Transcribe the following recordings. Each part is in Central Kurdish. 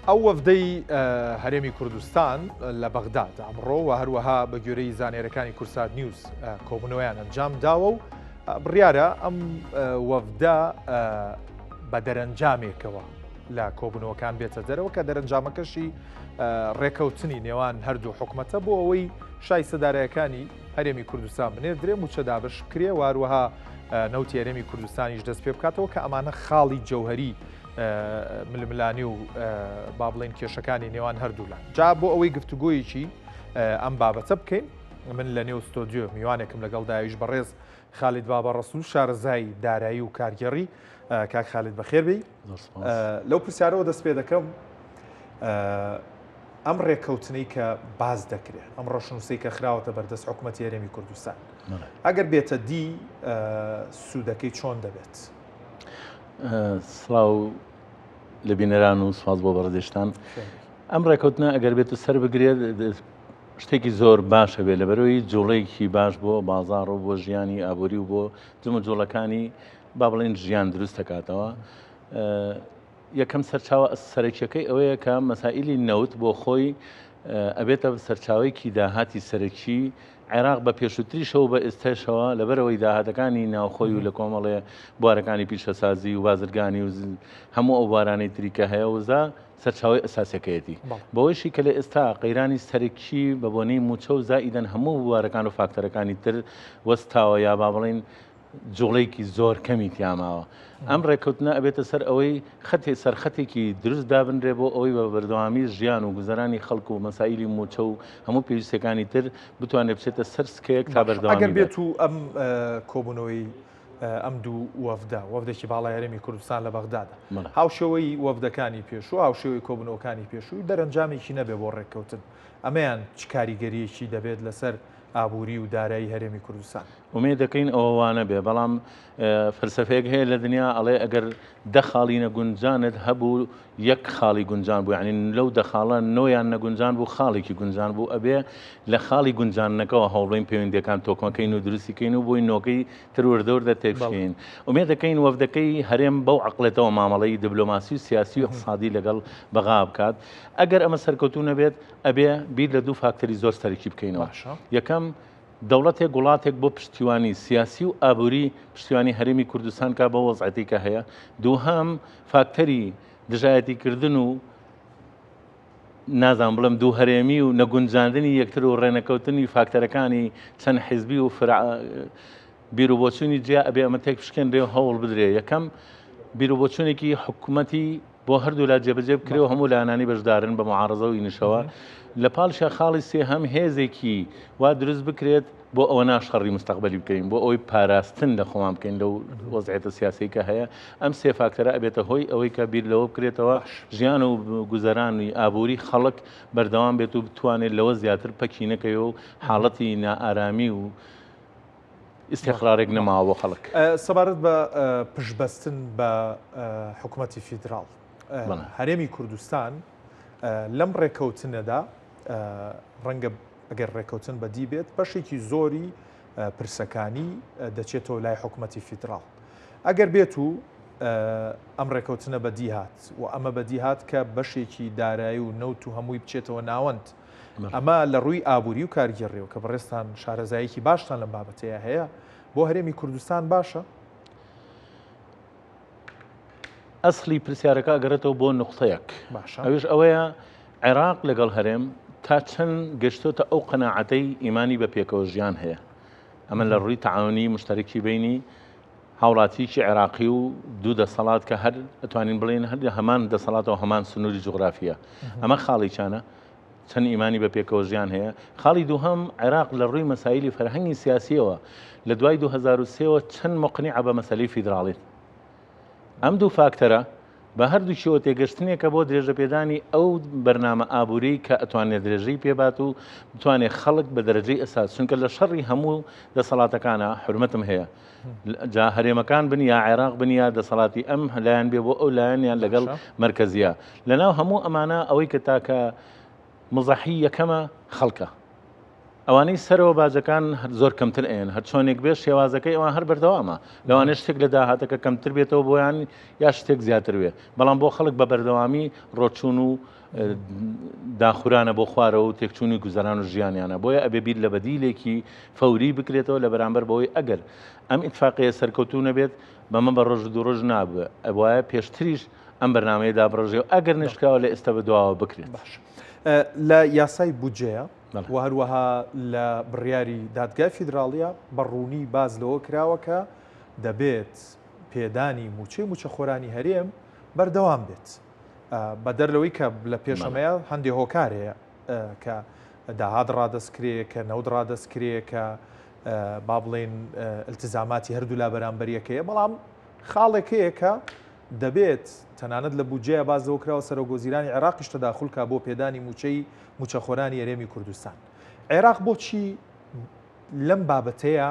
ئەو وەفدەی هەرێمی کوردستان لە بەغداد ئەمڕۆ و هەروەها بە گوێرەی زانێرەکانی کورسات نیوز کۆبوونەوەیان ئەنجام داوە و بڕیارە ئەم وەفدە بە دەرەنجامێکەوە لە کۆبوونەوەکان بێتە دەرەوە کە دەرەنجامەکەشی ڕێکەوتنی نێوان هەردوو حکومەتە بۆ ئەوەی شای سەدارەکانی هەرێمی کوردستان بنێردرێ موچەدابش بکرێ و هەروەها نەوتی هەرێمی کوردستانیش دەست پێ بکاتەوە کە ئەمانە خاڵی جەوهەری ململانی و با بڵێن کێشەکانی نێوان هەردوولان جا بۆ ئەوەی گفتوگۆیەکی ئەم بابەتە بکەین من لە نێو ستۆدیۆ میوانێکم لەگەڵ داویش بەڕێز خالید بابە ڕەسوول شارەزای دارایی و کارگەڕی کاک خالید بەخێر بی لەو پرسیارەوە دەست پێ دەکەم ئەم ڕێکەوتنەی کە باز دەکرێت ئەم ڕۆشنووسەی کە خراوەتە بەردەست حکوومەتی هەرێمی کوردستان ئەگەر بێتە دی سوودەکەی چۆن دەبێت؟ سڵاو لە بینەران و سپاس بۆ بەڕێزێشتان ئەم ڕێکەوتنە ئەگەر بێت و سەر بگرێت شتێکی زۆر باشە بێت لەبەرەوەی جوڵەیەکی باش بۆ بازاڕ و بۆ ژیانی ئابووری و بۆ جمە جوڵەکانی با بڵێن ژیان دروست دەکاتەوە. یەکەم سەرچاوە سەرەکیەکەی ئەوەیە کە مەسائیلی نەوت بۆ خۆی ئەبێتە سەرچاوەیەکی داهاتی سەرەکی عێراق بە پێشووتریشەوە بە ئێستاشەوە لەبەرەوەی داهاتەکانی ناوخۆی و لە کۆمەڵێ بوارەکانی پیشەسازی و بازرگانی و هەموو ئەو بارانەی تریکە هەیە وزا سەرچاوی ئەساسەکەیەتی بەوەیشی کە لە ئێستا قەیرانی سەرەکی بە بۆنەی موچە و زائیدەن هەموو بوارەکان و فاکتەرەکانی تر وەستاوە یا با بڵێن جوڵەیەکی زۆر کەمی تیاماوە. ئەم ڕێکەوتنە ئەبێتە سەر ئەوەی سەرخەتێکی دروست دابنرێ بۆ ئەوەی بە بەردەوامی ژیان و گوزەرانی خەڵک و مەسائیلی موچە و هەموو پێویستەکانی تر بتوانێت بچێتە سەر سکەیەک تا بەردەوامی ئەگەر بێت و ئەم کۆبوونەوەی ئەم دوو وەفدە وەفدێکی باڵای هەرێمی کوردستان لە بەغدادە هاوشێوەی وەفدەکانی پێشوو هاوشێوەی کۆبوونەوەکانی پێشووی دەرەنجامێکی نەبێ بۆ ڕێککەوتن ئەمەیان چ کاریگەریەکی دەبێت لەسەر ئابووری و دارایی هەرێمی کوردستان؟ ئومێ دەکەین ئەوەوانە بێ بەڵام فەلسەفەیەک هەیە لە دنیا ئەڵێ ئەگەر دە خاڵینە گونجانت هەبوو یەک خاڵی گونجان بوو یعنی لەو دەخاڵە نۆیان نەگونجان بوو خاڵێکی گونجان بوو ئەبێ لە خاڵی گونجانەکەەوە هەوڵڵین پەیوەندیەکان تۆکمەکەین و دروستیکەین و بۆی نۆکەی تروەردەوردە تێبشین ئومێ دەکەین وەفدەکەی هەرێم بەو عقلێتەوە مامەڵەی دیبلۆماسی و سیاسی و اقتصادی لەگەڵ بەغا بکات ئەگەر ئەمە سەرکەوتوو نەبێت ئەبێ بیر لە دوو فاکتەری زۆر سەرەکی بکەینەوە. یەکەم دەوڵەتێک وڵاتێک بۆ پشتیوانی سیاسی و ئابووری پشتیوانی هەرێمی کوردستان کا بە وەزعەتی کە هەیە. دووهەم فاکتەری دژایەتیکردن و نازان بڵم دوو هەرێمی و نەگونجاندنی یەکتر و ڕێنەکەوتنی فاکتەرەکانی چەند حیزبی و بیرروبۆچوونی جیا ئەبێ ئەمە تێک پشکێنرێ و هەوڵ بدرێ. یەکەم بیرروبۆچوونێکی حکوومەتی بۆ هەردوو لا جێبەجێ بکرێ و هەموو لایەنانی بەشدارن بە معارەزە و ئینشەوە. لە پاڵشە خاڵی سێهەم هێزێکی وا دروست بکرێت بۆ ئەوە ناشخەڕی مستەقبەلی بکەین بۆ ئەوەی پاراستن لە خۆمان بکەین لەو وەزعیەتە سیاسی کە هەیە. ئەم سێ فاکتەرە ئەبێتە هۆی ئەوەی کە بیر لەوە بکرێتەوە ژیان و گوزەرانی ئابووری خەڵک بەردەوام بێت و بتوانێت لەوە زیاتر پەکی نەکەوێ و حاڵەتی نائارامی و استقرارێک نەماوە بۆ خەڵک. سەبارەت بە پشتبەستن بە حکوومەتی فیدراڵ هەرێمی کوردستان لەم ڕێکەوتنەدا ڕەنگە ئەگەر ڕێکەوتن بەدی بێت بەشێکی زۆری پرسەکانی دەچێتەوە لای حکوومەتی فیدراڵ. ئەگەر بێت و ئەم ڕێکەوتنە بەدی هات و ئەمە بەدی هات کە بەشێکی دارایی و نەوت و هەمووی بچێتەوە ناوەند ئەمە لە ڕووی ئابووری و کارگەڕێەوە کە بەڕێستان شارەزایەکی باشتان لەم بابەتەیە هەیە بۆ هەرێمی کوردستان باشە؟ ئەسلی پرسیارەکە ئەگەرێتەوە بۆ نقطەیەک ئەوش ئەوەیە عێراق لەگەڵ هەرێم تا چەند گەشتۆتە ئەو قەناعەتەی ئیمانی بە پێکەوە ژیان هەیە. ئەمە لە ڕووی تەعاونی مشتەرەکی بینی هاوڵاتیکی عێراقی و دوو دەسەڵات کە هەر ئەتوانین بڵێن هەر هەمان دەسەڵاتەوە هەمان سنووری جوغرافیە. ئەمە خاڵی چانە چەند ئیمانی بە پێکەوە ژیان هەیە. خاڵی دووهەم عێراق لە ڕووی مەسایلی فەرهەنگی سیاسیەوە لە دوای 2023ەوە چەند مقنیعە بە مەسەلەی فیدراڵی. ئەم دوو فاکتەرە بە هەردووکیەوە تێگەشتنێکە بۆ درێژە پێدانی ئەو بەرنامە ئابووری کە ئەتوانێت درێژەی پێبات و بتوانێت خەڵک بە دەرەجەی ئەساس چونکە لە شەڕی هەموو دەسەڵاتەکانە حرمەتم هەیە جا هەرێمەکان بن یا عێراق بن یا دەسەڵاتی ئەم لایەن بێ بۆ ئەو لایەنیان لەگەڵ مرکزیە. لەناو هەموو ئەمانە ئەوەی کە تاکە مزەحی یەکەمە خەڵکە ئەوانەی سەرەوە باجەکان زۆر کەمتر ئێن هەر چۆنێک بێ شێوازەکەی ئەوان هەر بەردەوامە لەوانێ شتێک لە داهاتەکە کەمتر بێتەوە بۆیان یا شتێک زیاتر وێ بەڵام بۆ خەڵک بە بەردەوامی ڕۆچوون و داخورانە بۆ خوارەوە و تێکچوونی گوزەران و ژیانیانە بۆیە ئەبێ بیر لە بەدیلێکی فەوری بکرێتەوە لە بەرامبەر بەوەی ئەگەر ئەم ئیتفاقیە سەرکەوتوو نەبێت بەمە بە ڕۆژ دوو ڕۆژ نابێ ئەوایە پێشتریش ئەم بەرنامەیە دابڕژێ و ئەگەر نشکاوە لە ئێستا بەدواوە بکرێت لە یاسای بودجەیە و هەروەها لە بڕیاری دادگای فیدراڵیە بەڕوونی باز لەوە کراوەکە دەبێت پێدانی موچەی موچەخۆرانی هەرێم بەردەوام بێت بە دەرلەوەی کە لە پێشەمەیە هەندێک هۆکارەیە کە داهات ڕادەستکرێ کە نەود ڕادەستکرێ کە با بڵێن التزاماتی هەردوو لا بەرامبەریەکەیە بەڵام خاڵێکەیە کە دەبێت تەنانەت لە بودجەیە بازەوە کراوە سەرۆگۆزیرانی عێراقیش تەداخولکە بۆ پێدانی موچەی موچەخۆرانی هەرێمی کوردستان عێراق بۆچی لەم بابەتەیە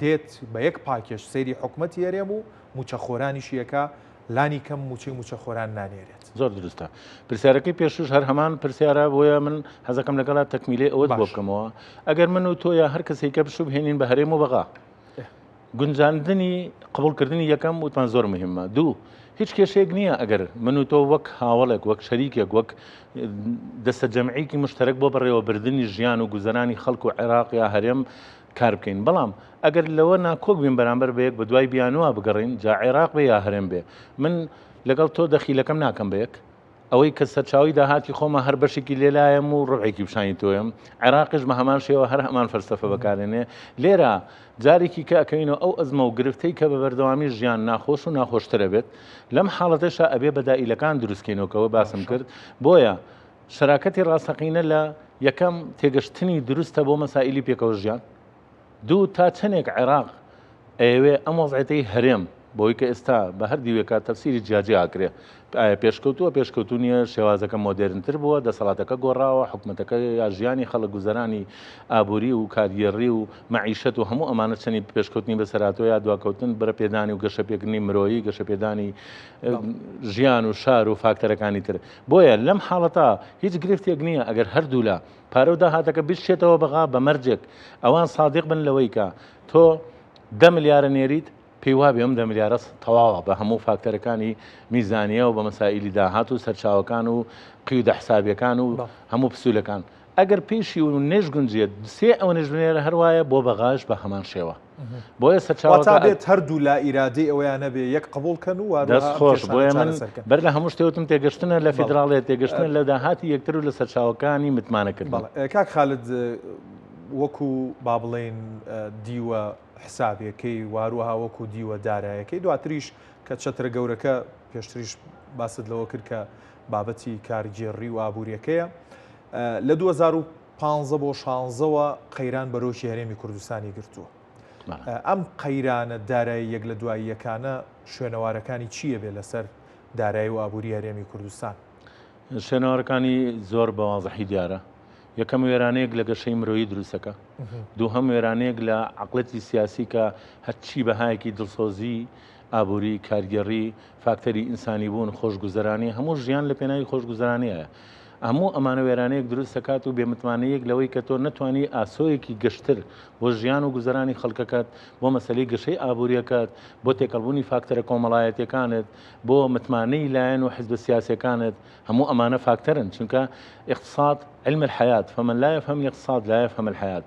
دێت بە یەک پاکێش سەیری حکومەتی هەرێم و موچەخۆرانیشیەکە لانی کەم موچەی موچەخۆران نانێرێت زۆر دروستە پرسیارەکەی پێشوش هەر هەمان پرسیارە بۆیە من حەزەکەم لەگەڵا تەکمیلەی ئەوەت بۆ بکەمەوە ئەگەر من و تۆ یا هەر کەسێکە بشو بهێنین بە هەرێم و بەغا گونجاندنی قبولکردنی یەکەم وتمان زۆر مهمە دوو هیچ کێشەیەک نییە ئەگەر من و تۆ وەک هاوڵێک وەک شەریکێک وەک دەستە جەمعیکی مشتەرەک بۆ بەڕێوەبردننی ژیان و گوزەرانی خەڵک و عێراق یا هەرێم کار بکەین بەڵام ئەگەر لەوە ناکۆک بین بەرامبەر بەیەک بە دوای بیانوە بگەڕین جا عێراق بێ یا هەرێم بێ من لەگەڵ تۆ دەخیلەکەم ناکەم بەیەک ئەوەی کە سەرچاوی داهاتی خۆمە هەر بەشێکی لێلایەم و ڕوعێکی پیشانی تۆیم عێراقیش بە هەمان شێوە هەر هەمان فەلسەفە بەکارێنێ لێرە جارێکی کە ئەکەینەوە ئەو ئەزمە و گرفتەی کە بە بەردەوامی ژیان ناخۆش و ناخۆشترە بێت لەم حاڵەتەشە ئەبێ بەدائیلەکان دروستکەینەوەکەوە باسم کرد بۆیە شەراکەتی ڕاستەقینە لە یەکەم تێگەشتنی دروستە بۆ مەسائیلی پێکەوە ژیان دوو تا چەندێک عێراق ئەوێ ئەم وەزعەتەی هەرێم بۆی کە ئێستا بە هەر دیوێکات تەفسیری جیاجی ئاکرێ پێشکەوتووە نیە شێوازەکە مۆدرنتر بووە دەسەڵاتەکە گۆڕاوە حکوومەتەکە یا ژیانی خەڵک گوزەرانی ئابووری و کاریێڕی و مەعیشەت و هەموو ئەمانە چەنی پێشکەوتنی بەسەراتۆ یا دواکەوتن بەرە پێدانی و گەشەپێکردنی مرۆیی گەشەپێدانی ژیان و شار و فاکتەرەکانی تر بۆیە لەم حاڵەتە هیچ گرفتێک نییە ئەگەر هەردوو لە پارە و داهاتەکە بشێتەوە بەغا بە مەرجێک ئەوان سادیق بن لەوەی کە تۆ 10 ملیارە نێریت پێی وابێ ئەم 10 ملیارە تەواوە بە هەموو فاکتەرەکانی میزانیە و بە مەسائیلی داهات و سەرچاوەکان و قیود حسابیەکان و هەموو پسوولەکان ئەگەر پێشی و نێژ گونجێت سێ ئەو نێژبنێرە هەروایە بۆ بەغاش بە هەمان شێوە بۆیە سەرچاوە بێت هەردوو لا ئیرادەی ئەویان نەبێ یەک قبولکەن و دەست خۆش بۆیە من بەر لە هەموو شتێوتم تێگەشتنە لە فیدراڵێت تێگەشتن لە داهاتی یەکتر و لە سەرچاوەکانی متمانەکرد کاک خالد وەکو با بڵێن دیوە حسابیەکەی واروها وەکو دیوە دارایەکەی دواتریش کە چەترە گەورەکە پێشتریش باست لەوە کرد کە بابەتی کارگێڕی و ئابوووریەکەیە لە 2015 بۆ 16ەوە قەیران بەرۆکی هەرێمی کوردستانی گرتووە ئەم قەیرانە دارایی یەک لە دوای یەکانە شوێنەوارەکانی چییە بێ لەسەر دارایی و ئابووری هەرێمی کوردستان شوێنەوارەکانی زۆر بەوازەحی دیارە یەکەم وێرانەیەک لە گەشەی مرۆیی دروستەکە دووهەم وێرانەیەک لە عقڵەتی سیاسی کە هەرچی بەهایەکی دڵسۆزی ئابووری کارگەڕی فاکتەری ئینسانی بوون خۆشگوزەرانی هەموو ژیان لە پێناوی خۆشگوزەرانیە هەموو ئەمانە وێرانەیەک دروست دەکات و بێمتوانەیەک لەوەی کە تۆ نەتوانی ئاسۆیەکی گەشتر بۆ ژیان و گوزەرانی خەڵکەکەت بۆ مەسەلەی گەشەی ئابوووریەکەت بۆ تێکەڵبوونی فاکتەرە کۆمەڵایەتیەکانت بۆ متمانەی لایەن و حزب سیاسیەکانت هەموو ئەمانە فاکتەرن چونکە اقتصاد علم الحياة فمن لا يفهم الاقتصاد لا يفهم الحياة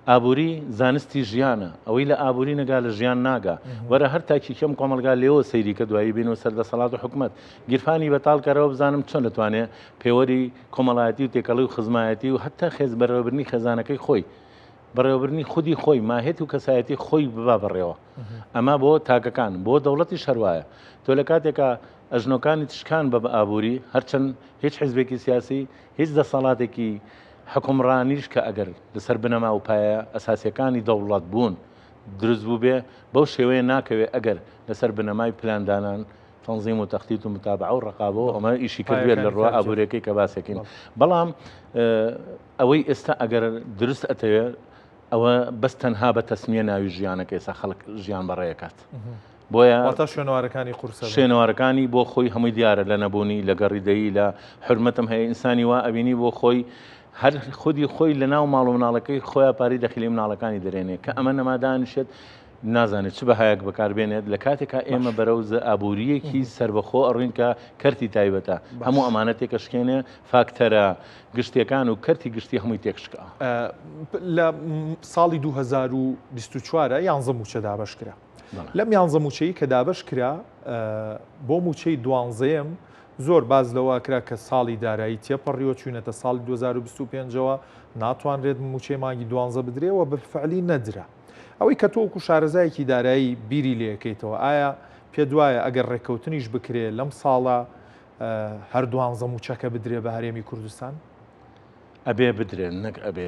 ئابووری زانستی ژیانە ئەوەی لە ئابووری نەگا لە ژیان ناگا وەرە هەر تاکی کەم کۆمەلگا لێەوە سەیری کە دوایی بین و سەردەسەڵات و حکومەت گیرفانی بەتاڵکەرەوە بزانم چۆن دەتوانێت پێوەری کۆمەڵایەتی و تێکەڵی و خزمایەتی و حتا خێز بەڕێوەبردنی خێزانەکەی خۆی بەڕێوەبردنی خودی خۆی ماهێت و کەسایەتی خۆی ببا بڕێوە ئەمە بۆ تاکەکان بۆ دەوڵەتی شەروایە تۆ لە کاتێکە ئەژنۆکانی تشکان بە ئابووری هەرچەند هیچ حیزبێکی سیاسی هیچ دەسەڵاتێکی حکومڕانیش کە ئەگەر لەسەر بنەما و پایە ئەساسیەکانی دەوڵەت بوون دروست بوو بێ بەو شێوەیە ناکەوێت ئەگەر لەسەر بنەمای پلاندانان تەنزیم و تەختیت و متابعە و ڕقابەوە ئەمە ئیشی کردوێت لە ڕوا ئابوووریەکەی کە باسێکین بەڵام ئەوەی ئێستا ئەگەر دروست ئەتەوێت ئەوە بەس تەنها بە تەسمیە ناوی ژیانەکە ئێستا خەڵک ژیان بەڕێیەکات بۆیە شوێنەوارەکانی قورسە شوێنەوارەکانی بۆ خۆی هەمووی دیارە لە نەبوونی لە گەڕیدەیی لە حرمەتم هەیە ئینسانی وا ئەبینی بۆ خۆی هەر خودی خۆی لە ناو ماڵ و مناڵەکەی خۆیان پارەی دەخلی مناڵەکانی دەرێنێ کە ئەمە نەمادانیشێت نازانێت چ بەهایەک بەکاربێنێت لە کاتێکا ئێمە بەرەو ئابوووریەکی سربەخۆ ئەڕوین کە کەرتی تایبەتە هەموو ئەمانە تێکەشکێنێ فاکتەرە گشتیەکان و کەرتی گشتی هەمووی تێکشکا. لە ساڵی 2024 یانزە موچە دابش کرا. لەم یانزە موچەی کە دابش کرا بۆ موچەی دوانزەیەم زۆر باز لەوە کرا کە ساڵی دارایی تێپەڕیوە چوونەتە ساڵی 2025ەوە ناتوانرێت موچەی مانگی دوانزە بدرێەوە بە فعلی نەدرا. ئەوەی کە تۆکو شارەزایەکی دارایی بیری لەکەیتەوە ئایا پێ دوایە ئەگەر ڕێککەوتنیش بکرێت لەم ساڵە هەر دوانزە موچەکە بدرێ بە هەرێمی کوردستان؟ ئەبێ بدرێن نەک ئەبێ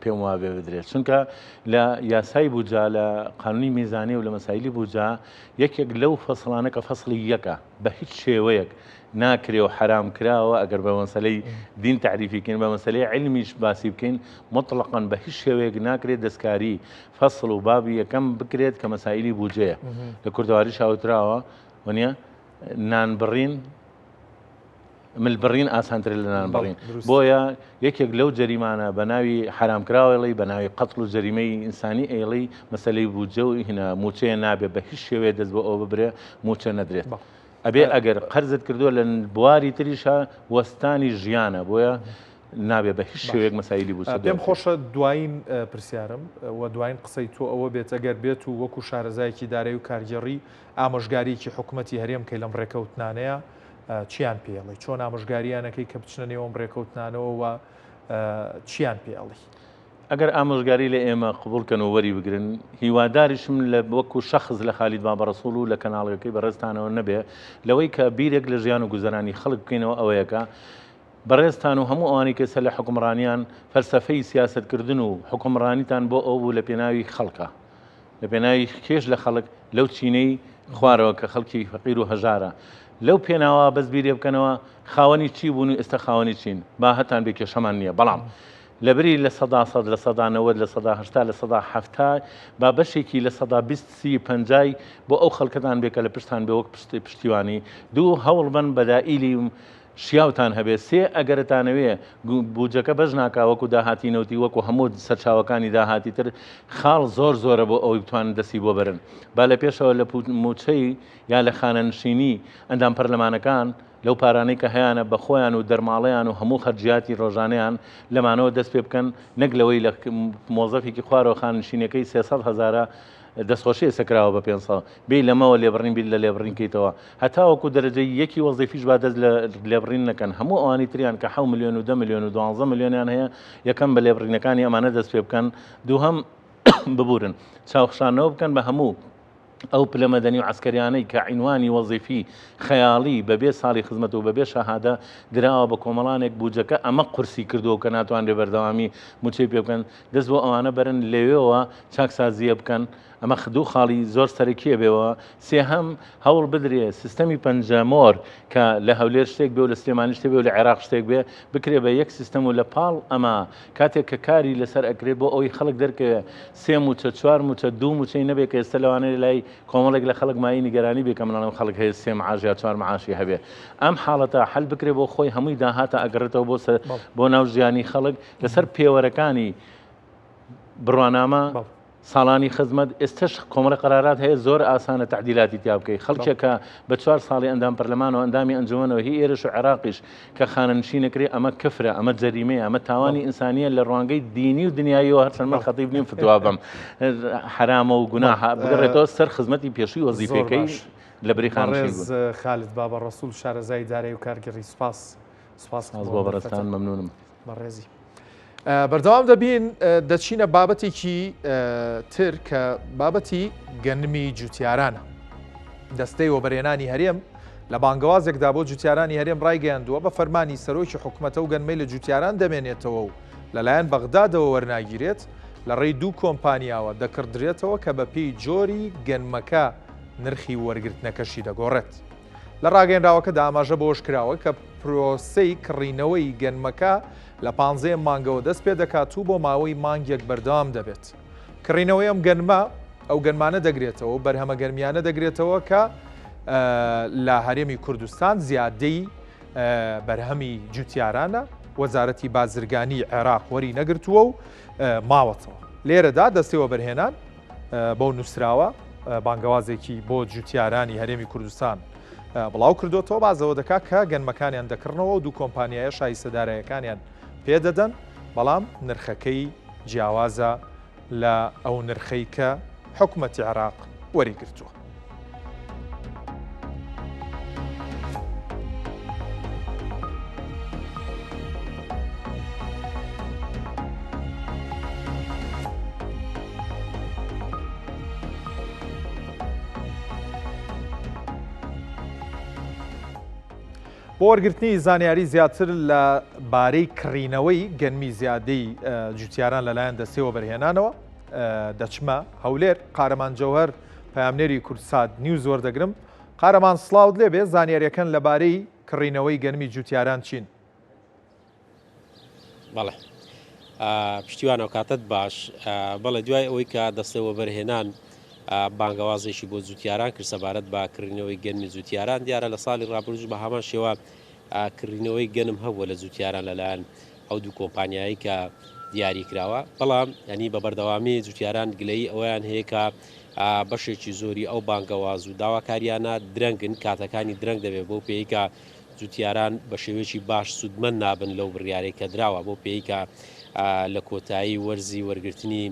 پێم وابێ بدرێت چونکە لە یاسای بووجا لە قانونی میزانی و لە مەسایلی بووجا یەکێک لەو فەسڵانە کە فەسڵی یەکە بە هیچ شێوەیەک ناکرێ و حرام کراوە ئەگەر بە مەسەلەی دین تعریفیکەین بە مەسەلەی علمیش باسی بکەین مطلقاً بە هیچ شێوەیەک ناکرێت دەستکاری فەسڵ و بابی یەکەم بکرێت کە مەسایلی بووجەیە لە کوردەواری شاوتراوە وەنیە نانبڕین ملبڕین ئاسانترێت لە نانبڕین بۆیە یەکێک لەو جەریمانە بە ناوی حرامکراوەڵی بە ناوی قەتڵ و جەریمەی ئینسانی ئێڵی مەسەلەی بووجە و هینە موچەیە نابێت بە هیچ شێوەیە دەست بۆ ئەو ببرێ موچە نەدرێت. ئەبێ ئەگەر قەرزت کردووە لە بواری تریشە وەستانی ژیانە بۆیە نابێ بە هیچ شوێک مەسایلی بوو. پێم خۆشە دوایین پرسیارم و دوایین قسەی تۆ ئەوە بێت ئەگەر بێت و وەکو شارەزایەکی دارایی و کارگەڕی ئامۆژگاریکی حکوومەتی هەرێم کەی لەم ڕێکەوتنانەیە چیان پێڵی چۆن ئامۆژگاریانەکەی کە بچنە نێوەم ڕێکەوتنانەوە و چیان پێڵی؟ ئەگەر ئامۆژگاری لە ئێمە قبولکەن و وەری بگرن هیواداریشم لە وەکو شەخص لە خالید بابەڕەسوڵ و لە کەناڵەکەی بەڕێستانەوە نەبێ لەوەی کە بیرێک لە ژیان و گوزەرانی خەڵک بکەینەوە ئەوەیەکە بەڕێستان و هەموو ئەوانی کەسە لە حکومڕانیان فەلسەفەی سیاسەتکردن و حکومڕانیتان بۆ ئەو بوو لە پێناوی خەڵکە لە پێناوی کێش لە خەڵک لەو چینەی خوارەوە کە خەڵکی فەقیر و هەژارە لەو پێناوە بەس بیرێ بکەنەوە خاوەنی چی بوون و ئێستا خاوەنی چین با هەتان بێ کێشەمان نییە بەڵام لەبری لە سەدا سەد لە سەدا 90 لە سەدا هەشتا لە سەدا هەفتا با بەشێکی لە سەدا 20 بۆ ئەو خەڵکەتان بێکە لە پشتان بێ وەک پشتیوانی دوو هەوڵ بن بەدائیلی شیاوتان هەبێ سێ ئەگەرتانەوێ بوجەکە بەش ناکا وەکو داهاتی نەوتی وەکو هەموو سەرچاوەکانی داهاتی تر خاڵ زۆر زۆرە بۆ ئەوی بتوانن دەستی بۆ برن با لە پێشەوە لە موچەی یا لە خانەنشینی ئەندام پەرلەمانەکان لەو پارانەی کە هەیەە بە خۆیان و دەرماڵەیان و هەموو خەرجیاتی ڕۆژانەیان لەمانەوە دەست پێ بکەن نەک لەوەی لە مۆزەفێکی خوارەوە خانشینەکەی 300,000 دەستخۆشی سەکراوە بە 500 بێ لەمەوە لێبڕین بیل لە لێبڕینکەیتەوە هەتاوەکو دەرەجەی یەکی وەزیفیش با دەست لە لێبڕین نەکەن هەموو ئەوانی تریان کە 7 ملیۆن و 10 ملیۆن و 12 ملیۆنیان هەیە یەکەم بە لێبڕینەکانی ئەمانە دەست پێ بکەن دووهەم ببورن چاوخشانەوە بکەن بە هەموو ئەو پلەمەدەنی و عسکەریانەی کە عینوانی وەزیفی خەیاڵی بەبێ ساڵی خزمەت و بەبێ شەهادە دراوە بە کۆمەڵانێک بوجەکە ئەمە قورسی کردووە کە ناتوانرێ بەردەوامی موچەی پێ بکەن دەست بۆ ئەوانە بەرن لەوێەوە چاکسازیە بکەن ئەمە خدوو خاڵی زۆر سەرەکیە بێەوە سێهەم هەوڵ بدرێ سیستەمی پەنجەمۆر کە لە هەولێر شتێک بێ و لە سلێمانی شتێک بێ و لە عێراق شتێک بێ بکرێ بە یەک سیستەم و لە پاڵ ئەمە کاتێک کە کاری لەسەر ئەکرێت بۆ ئەوی خەڵک دەرکەوێ 3 موچە 4 موچە 2 موچەی نەبێت کە ئێستا لەوانەیە لای کۆمەڵێک لە خەڵک مای نیگەرانی بێ کە منڵم خەڵک هەیە 3 معاش یا 4 معاشی هەبێ ئەم حاڵەتە حل بکرێ بۆ خۆی هەمووی داهاتە ئەگەڕێتەوە بۆ ناو ژیانی خەڵک لەسەر پێوەرەکانی بڕوانامە ساڵانی خزمەت ئێستش کۆمەڵی قەرارات هەیە زۆر ئاسانە تعدیلاتی تیا بکەی خەڵکێکە بە 4 ساڵی ئەندام پەرلەمانەوە ئەندامی ئەنجومەنەوە هی ئێرش و عێراقیش کە خانەنشینەکرێ ئەمە کفرە ئەمە جەریمەیە ئەمە تاوانی ئینسانیە لە ڕوانگەی دینی و دنیاییەوە هەرچەندمە خەتیب نیم فتوا بم حرامە و گوناحە بگەڕێتەوە سەر خزمەتی پێشووی وەزیفەکەی لە بری خانەنشین خالید بابەڕەسوڵ شارەزای دارایی و کارگەڕی سوپاس بۆ بەڕێستان مەمنونم بەڕێزی بەردەوام دەبین دەچینە بابەتێکی تر کە بابەتی گەنمی جوتیارانە دەستەی وەبەرێنانی هەرێم لە بانگەوازێکدا بۆ جوتیارانی هەرێم ڕایگەیاندووە بە فەرمانی سەرۆکی حکوومەتە و گەنمەی لە جوتیاران دەمێنێتەوە و لەلایەن بەغدادەوە وەرناگیرێت لە ڕێی دوو کۆمپانیاوە دەکردرێتەوە کە بە پێی جۆری گەنمەکە نرخی وەرگرتنەکەشی دەگۆڕێت لە ڕاگەیەنراوەکەدا ئاماژە بۆش کراوە کە پرۆسەی کڕینەوەی گەنمەکە لە 15 مانگەوە دەست پێ دەکات و بۆ ماوەی مانگێک بەردەوام دەبێت کڕینەوەی ئەم گەنمە ئەو گەنمانە دەگرێتەوە بەرهەمە گەرمیانە دەگرێتەوە کە لە هەرێمی کوردستان زیادەی بەرهەمی جوتیارانە وەزارەتی بازرگانی عێراق وەری نەگرتووە و ماوەتەوە. لێرەدا دەستێوە بەرهێنان بۆ نووسراوە بانگەوازێکی بۆ جوتیارانی هەرێمی کوردستان بڵاو کردوتەوە بازەوە دەکات کە گەنمەکانیان دەکردنەوە و دوو کۆمپانیایە شایستەدارایەکانیان پێدەدەن بەڵام نرخەکەی جیاوازە لە ئەو نرخەی کە حکوومەتی عێراق وەریگرتووە. بۆ وەرگرتنی زانیاری زیاتر لە بارەی کڕینەوەی گەنمی زیادەی جوتیاران لەلایەن دەستێوە بەرهێنانەوە دەچمە هەولێر. قارەمان جەوهەر پەیامنێری کورتسات نیوز وەردەگرم. قارەمان سڵاوت لێبێ، زانیاریەکان لەبارەی کڕینەوەی گەنمی جوتیاران چین؟ بەڵێ پشتیوانەوە کاتت باش. بەڵێ دوای ئەوەی کە دەستەوە بەرهێنان بانگەوازێکی بۆ جوتیاران کرد سەبارەت با کڕینەوەی گەنمی جوتیاران، دیارە لە ساڵی ڕابردوش بە هەمان شێوە کڕینەوەی گەنم هەبووە لە جوتیاران لەلایەن ئەو دوو کۆمپانیایی کە دیاری کراوە. بەڵام ینی بە بەردەوامی جوتیاران گلەی ئەویان هەیە کە بەشێکی زۆری ئەو بانگەواز و داواکاریانە درەنگن، کاتەکانی درەنگ دەبێت بۆ پێی کە جوتیاران بە شێوەیەکی باش سوودمەند نابن لەو بڕیارەی کە دراوە، بۆ پێی کە لە کۆتایی وەرزی وەرگرتنی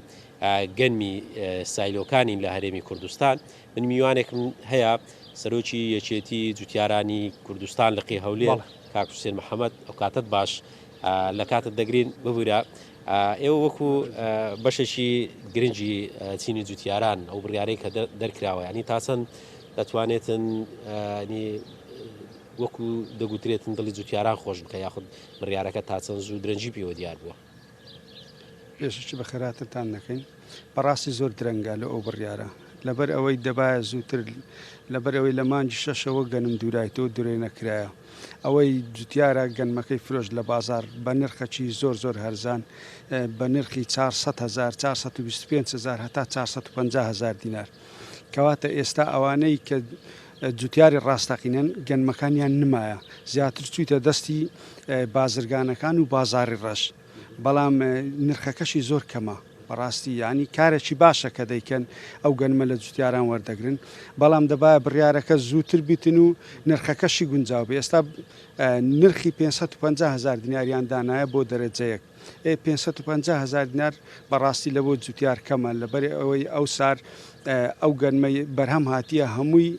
گەنمی سایلۆکانین لە هەرێمی کوردستان. من میوانێکم هەیە سەرۆکی یەکێتی جوتیارانی کوردستان لە قێ هەولێر کاک حوسێن محەممەد، ئەو کاتت باش لە کاتت دەگرین ببوورە ئێوە وەکو بەشێکی گرنگی چینی جوتیاران ئەو بڕیارەی کە دەرکراوە، ینی تاسەن دەتوانێتن وەکو دەگوترێتن دڵی جوتیاران خۆش بکە یاخود بڕیارەکە تاچەند زوو درەنجی پێوە دیار بووە؟ پێشکی بە خێراتتان دەکەین. بەڕاستی زۆر درەنگە لە ئەو بڕیارە، لەبەر ئەوەی دەبایە زووتر، لەبەر ئەوەی لە مانجی شەشەوە گەنم دوورایەوە دوورێ نەکرایە. ئەوەی جوتیارە گەنمەکەی فرۆش لە بازار بە نرخەکی زۆر زۆر هەرزان، بە نرخی 400,000 425,000 هەتا 450,000 دینار. کەواتە ئێستا ئەوانەی کە جوتیاری ڕاستەقینەن گەنمەکانیان نمایە، زیاتر چوویتە دەستی بازرگانەکان و بازاری ڕەش، بەڵام نرخەکەشی زۆر کەمە. بەڕاستی ینی کارێکی باشە کە دەیکەن ئەو گەنمە لە جوتیاران وەردەگرن، بەڵام دەبایە بڕیارەکە زووتر بیتن و نرخەکەشی گونجاو بێ. ئێستا نرخی 550,000 دیناریان دانایە بۆ دەرەجەیەک. 550,000 دینار بەڕاستی لە بۆ جوتیار کەمە، لەبەر ئەوەی ئەو سار ئەو گەنمەی بەرهەم هاتیە هەمووی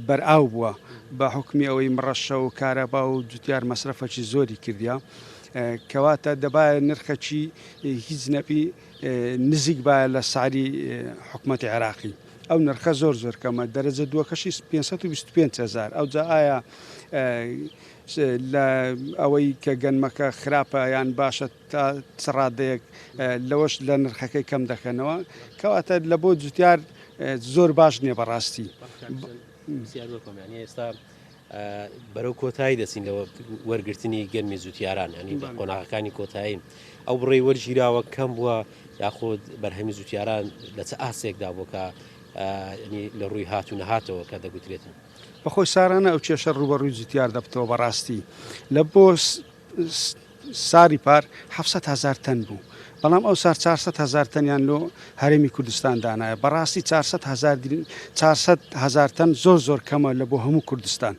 بەرئاو بووە بە حکمی ئەوەی مڕەشە و کارەبا و جوتیار مەسرەفەکی زۆری کردیا. کەواتە دەبایە نرخەکی هیچ نەبی نزیک باە لە ساری حکوومەتی عێراقی. ئەو نرخە زۆر زۆر کەمە، دەرەجە دووەکەشی 525,000. ئەو جا ئایا لە ئەوەی کە گەنمەکە خراپە یان باشە تا چڕادەیەک لەوەش لە نرخەکەی کەم دەکەنەوە، کەواتە لە بۆ جوتیار زۆر باش نییە بەڕاستی. ئێستا بەرەو کۆتایی دەچین لە وەرگرتنی گەنمی جوتیاران، ینی بە قۆناغەکانی کۆتایی ئەو بڕێ وەرگیراوە کەم بووە یاخۆت بەرهەمی جوتیاران لە چه ئاسێکدا بوو کە لە ڕووی هاتو نەهاتەوە کە دەگوترێتن؟ بەخۆی سارانە ئەو کێشە ڕوبەڕووی جوتیار دەبتەوە بەڕاستی. لە بۆ ساری پار 700,000 تەن بوو، بەڵام ئەو سار 400,000 تەنیان لۆ هەرێمی کوردستان دانایە. بەڕاستی 400,000 تەن زۆر زۆر کەمە لە بۆ هەموو کوردستان.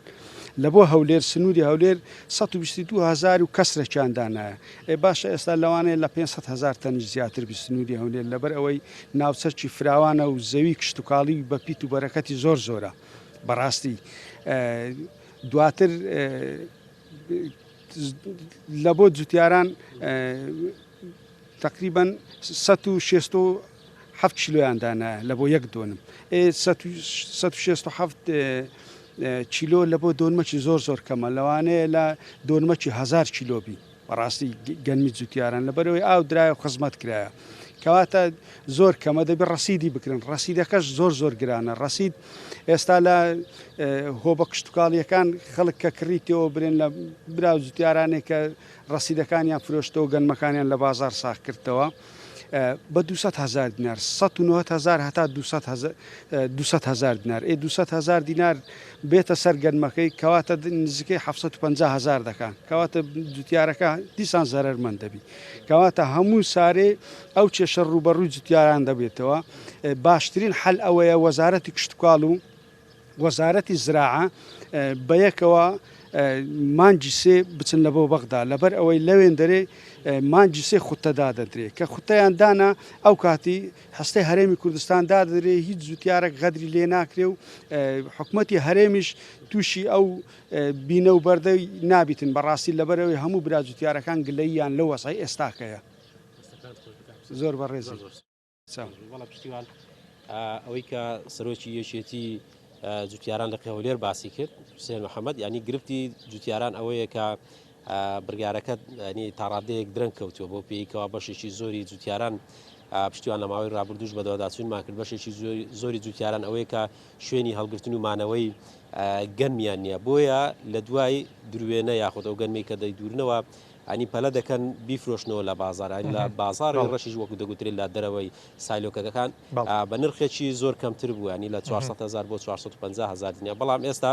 لە بۆ هەولێر سنووری هەولێر 122,000 و کەسرێکیان دانایە. باشە ئێستا لەوانەیە لە 500,000 تەنیش زیاتر بی سنووری هەولێر، لەبەر ئەوەی ناوچەرکی فراوانە و زەوی کشتتوکاڵی بە پیت و بەرەکەتی زۆر زۆرە. بەڕاستی دواتر لە بۆ جوتیاران تقریبا 167 کیلۆیان دانایە لە بۆ یەک دۆنم. 167 چیلۆ لە بۆ دۆنمەکی زۆر زۆر کەمە، لەوانەیە لە دۆنمەکی 1000 کیلۆبی بەڕاستی گەنمی جوتیاران، لەبەرەوەی ئاو درایە و خزمەت کرایە. کەواتە زۆر کەمە دەبێت ڕەسیدی بکرن. ڕەسیدەکەش زۆر زۆر گرانە. ڕەسید ئێستا لە هۆبە کشتتوکاڵیەکان خەڵک کە کڕیتەوە برێن لە برا جوتیارانێک کە ڕەسیدەکانیان فرۆشتەوە گەنمەکانیان لە بازار ساخ کردەوە. بە 200,000 دینار 190,000 هەتا 200,000 دینار 200,000 دینار بێتە سەر گەنمەکەی کەواتە نزیکەی 750,000 دەکات کەواتە جوتیارەکە دیسان زەرمەند دەبی کەواتە هەموو سارێ ئەو کێشە ڕوبەڕووی جوتیاران دەبێتەوە باشترین حل ئەوەیە وەزارەتی کشتتوکاڵ و وەزارەتی زراعە بەیەکەوە مانجی سێ بچن لە بۆ بەغدا لەبەر ئەوەی لەوێن دەرێ مانجی سێ خوتەدا دەدرێت کە خوتەیان دانا ئەو کاتی هەستەی هەرێمی کوردستان دادرێ هیچ جوتیارێک غەدری لێ ناکرێ و حکوومەتی هەرێمیش تووشی ئەو بینە و بەردەی نابیتن بەڕاستی لەبەرەوەی هەموو برا جوتیارەکان گلەییان لە وەسای ئێستاکەیە زۆر بەڕێزی پشتیوان ئەوەی کە سەرۆکی یەکێتی جوتیاران لە قێولێر باسی کرد حوسێن محەممەد ینی گرفتی جوتیاران ئەوەیە کە بڕیارەکە تاڕادەیەک درەنگ کەوتووە بۆ پێیکەوە بەشێکی زۆری جوتیاران پشتیوان لە ماوەی ڕابردوش بەدەواداچوون ماکرد بەشێکی زۆری جوتیاران ئەوەیە کە شوێنی هەڵگرتن و مانەوەی گەنمیان نییە بۆیە لە دوای دروێنە یاخود ئەو گەنمی کە دەیدورنەوە ئەنی پەلە دەکەن بیفرۆشنەوە لە بازارانی لە بازار ڕەشیش وەکو دەگوترێت لە دەرەوەی سایلۆکەکەکان بە نرخێکی زۆر کەمتر بوو ینی لە 400,000 بۆ 450,000 دنیا بەڵام ئێستا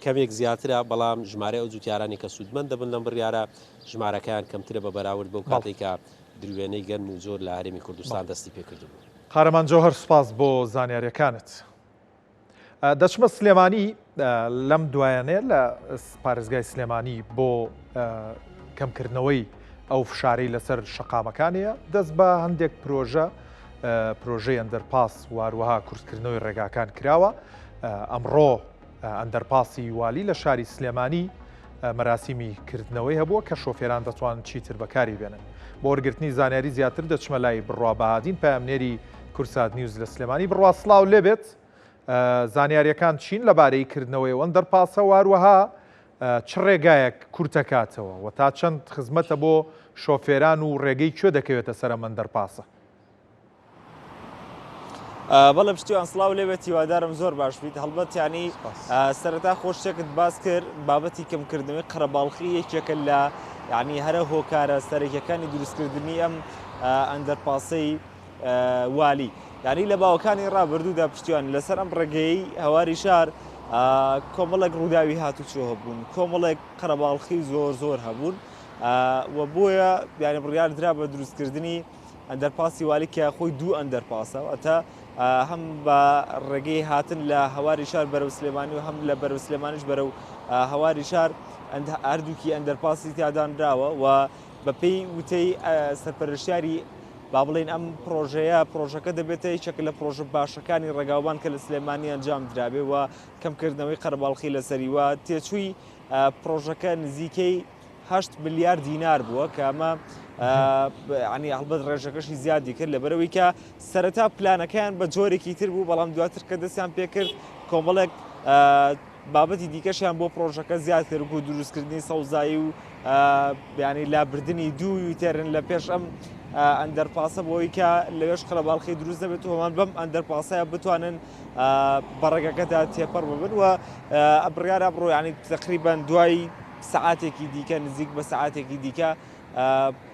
کەمێک زیاترە بەڵام ژمارە ئەو جوتیارانی کە سوودمەند دەبن لەم بڕیارە ژمارەکەیان کەمترە بە بەراورد بەو کاتێککە دروێنەی گەنم و زۆر لە هەرێمی کوردستان دەستی پێکردبوو. قارەمان جۆهەر سوپاس بۆ زانیاریەکانت. دەچمە سلێمانی لەم دوایانەیە لە پارێزگای سلێمانی بۆ کەمکردنەوەی ئەو فشارەی لەسەر شەقامەکانەیە دەست بە هەندێک پرۆژەی ئەندەرپاس واروەها کورسکردنەوەی ڕێگاکان کراوە. ئەمڕۆ ئەندەرپاسی والی لە شاری سلێمانی مەراسیمی کردنەوەی هەبووە کە شۆفێران دەتوان چیتر بەکاری بێنن. بۆ وەرگرتنی زانیاری زیاتر دەچمە لای بڕوا بەهادین پامنێری کورسات نیوز لە سلێمانی. بڕوا سڵاو لێبێت زانیاریەکان چین لەبارەی کردنەوەی ئەندەرپاسە واروەها چ ڕێگایەک کورتەکاتەوە و تا چەند خزمەتە بۆ شۆفێران و ڕێگەی کوێ دەکەوێتە سەر ئەندەرپاسە؟ بەڵێ پشتیوان سڵاو لێبێت هیوادارم زۆر باش بیت هەڵبەت ینی سەرەتا خۆشتێکت باس کرد بابەتی کەمکردنەوەی قەرەباڵخی یەکێکە لە ینی هەرە هۆکارە سەرەکیەکانی دروستکردنی ئەم ئەندەرپاسەی والی ینی لە باوەکانی ڕابردوودا پشتیوان لەسەر ئەم ڕێگەی هەواری شار کۆمەڵێک ڕووداوی هاتوچۆ هەبوون کۆمەڵێک قەرەباڵخی زۆر هەبوون و بۆیە یانی بڕیار درا بە دروستکردنی ئەندەرپاسی والی کە خۆی دوو ئەندەرپاسە ئەتە هەم بە ڕێگەی هاتن لە هەواری شار بەرەو سلێمانی و هەم لە بەرەو سلێمانیش بەرەو هەواری شار هەردووکی ئەندەرپاسی تیادانراوە و بەپێی وتەی سەرپەرشتیاری با بڵین ئەم پرۆژەکە دەبێتە یەکێک لە پرۆژە باشەکانی ڕێگاوبان کە لە سلێمانی ئەنجام درابێ و کەمکردنەوەی قەرەباڵخی لەسەری وە تێچووی پرۆژەکە نزیکەی 8 ملیار دینار بووە کە ئەمە ینی هەڵبەت ڕێژەکەشی زیادی کرد لەبەرەوەی کە سەرەتا پلانەکەیان بە جۆرێکی تر بوو بەڵام دواتر کە دەستیان پێکرد کۆمەڵێک بابەتی دیکەشیان بۆ پرۆژەکە زیاد کرد و دروستکردنی سەوزایی و ینی لابردنی دووی تێرن لە پێش ئەم ئەندەرپاسە بۆی کە لەوێش قەرەباڵخی دروست دەبێت و هەمان بەم ئەندەرپاسەیە بتوانن بەڕێگەکەدا تێپەڕ ببن و بڕیارە بڕۆ ینی تقریبان دوای سەعاتێکی دیکە نزیک بە سەعاتێکی دیکە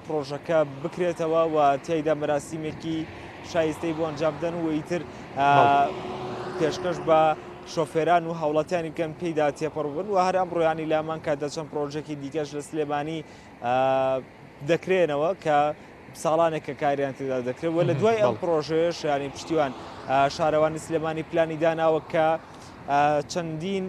پرۆژەکە بکرێتەوە و تیایدا مەراسیمێکی شایستەی بۆ ئەنجامدەن و ئیتر پێشکەش بە شۆفێران و هەوڵەتیانی بکەن پێیدا تێپەڕ بن و هەر ئەمڕۆیانی لامان کاتە چەند پرۆژێکی دیکەش لە سلێمانی دەکرێنەوە کە ساڵانێکە کاریان تێدا دەکرێت و لە دوای ئەم پرۆژەیەش ینی پشتیوان شارەوانی سلێمانی پلانی داناوە کە چەندین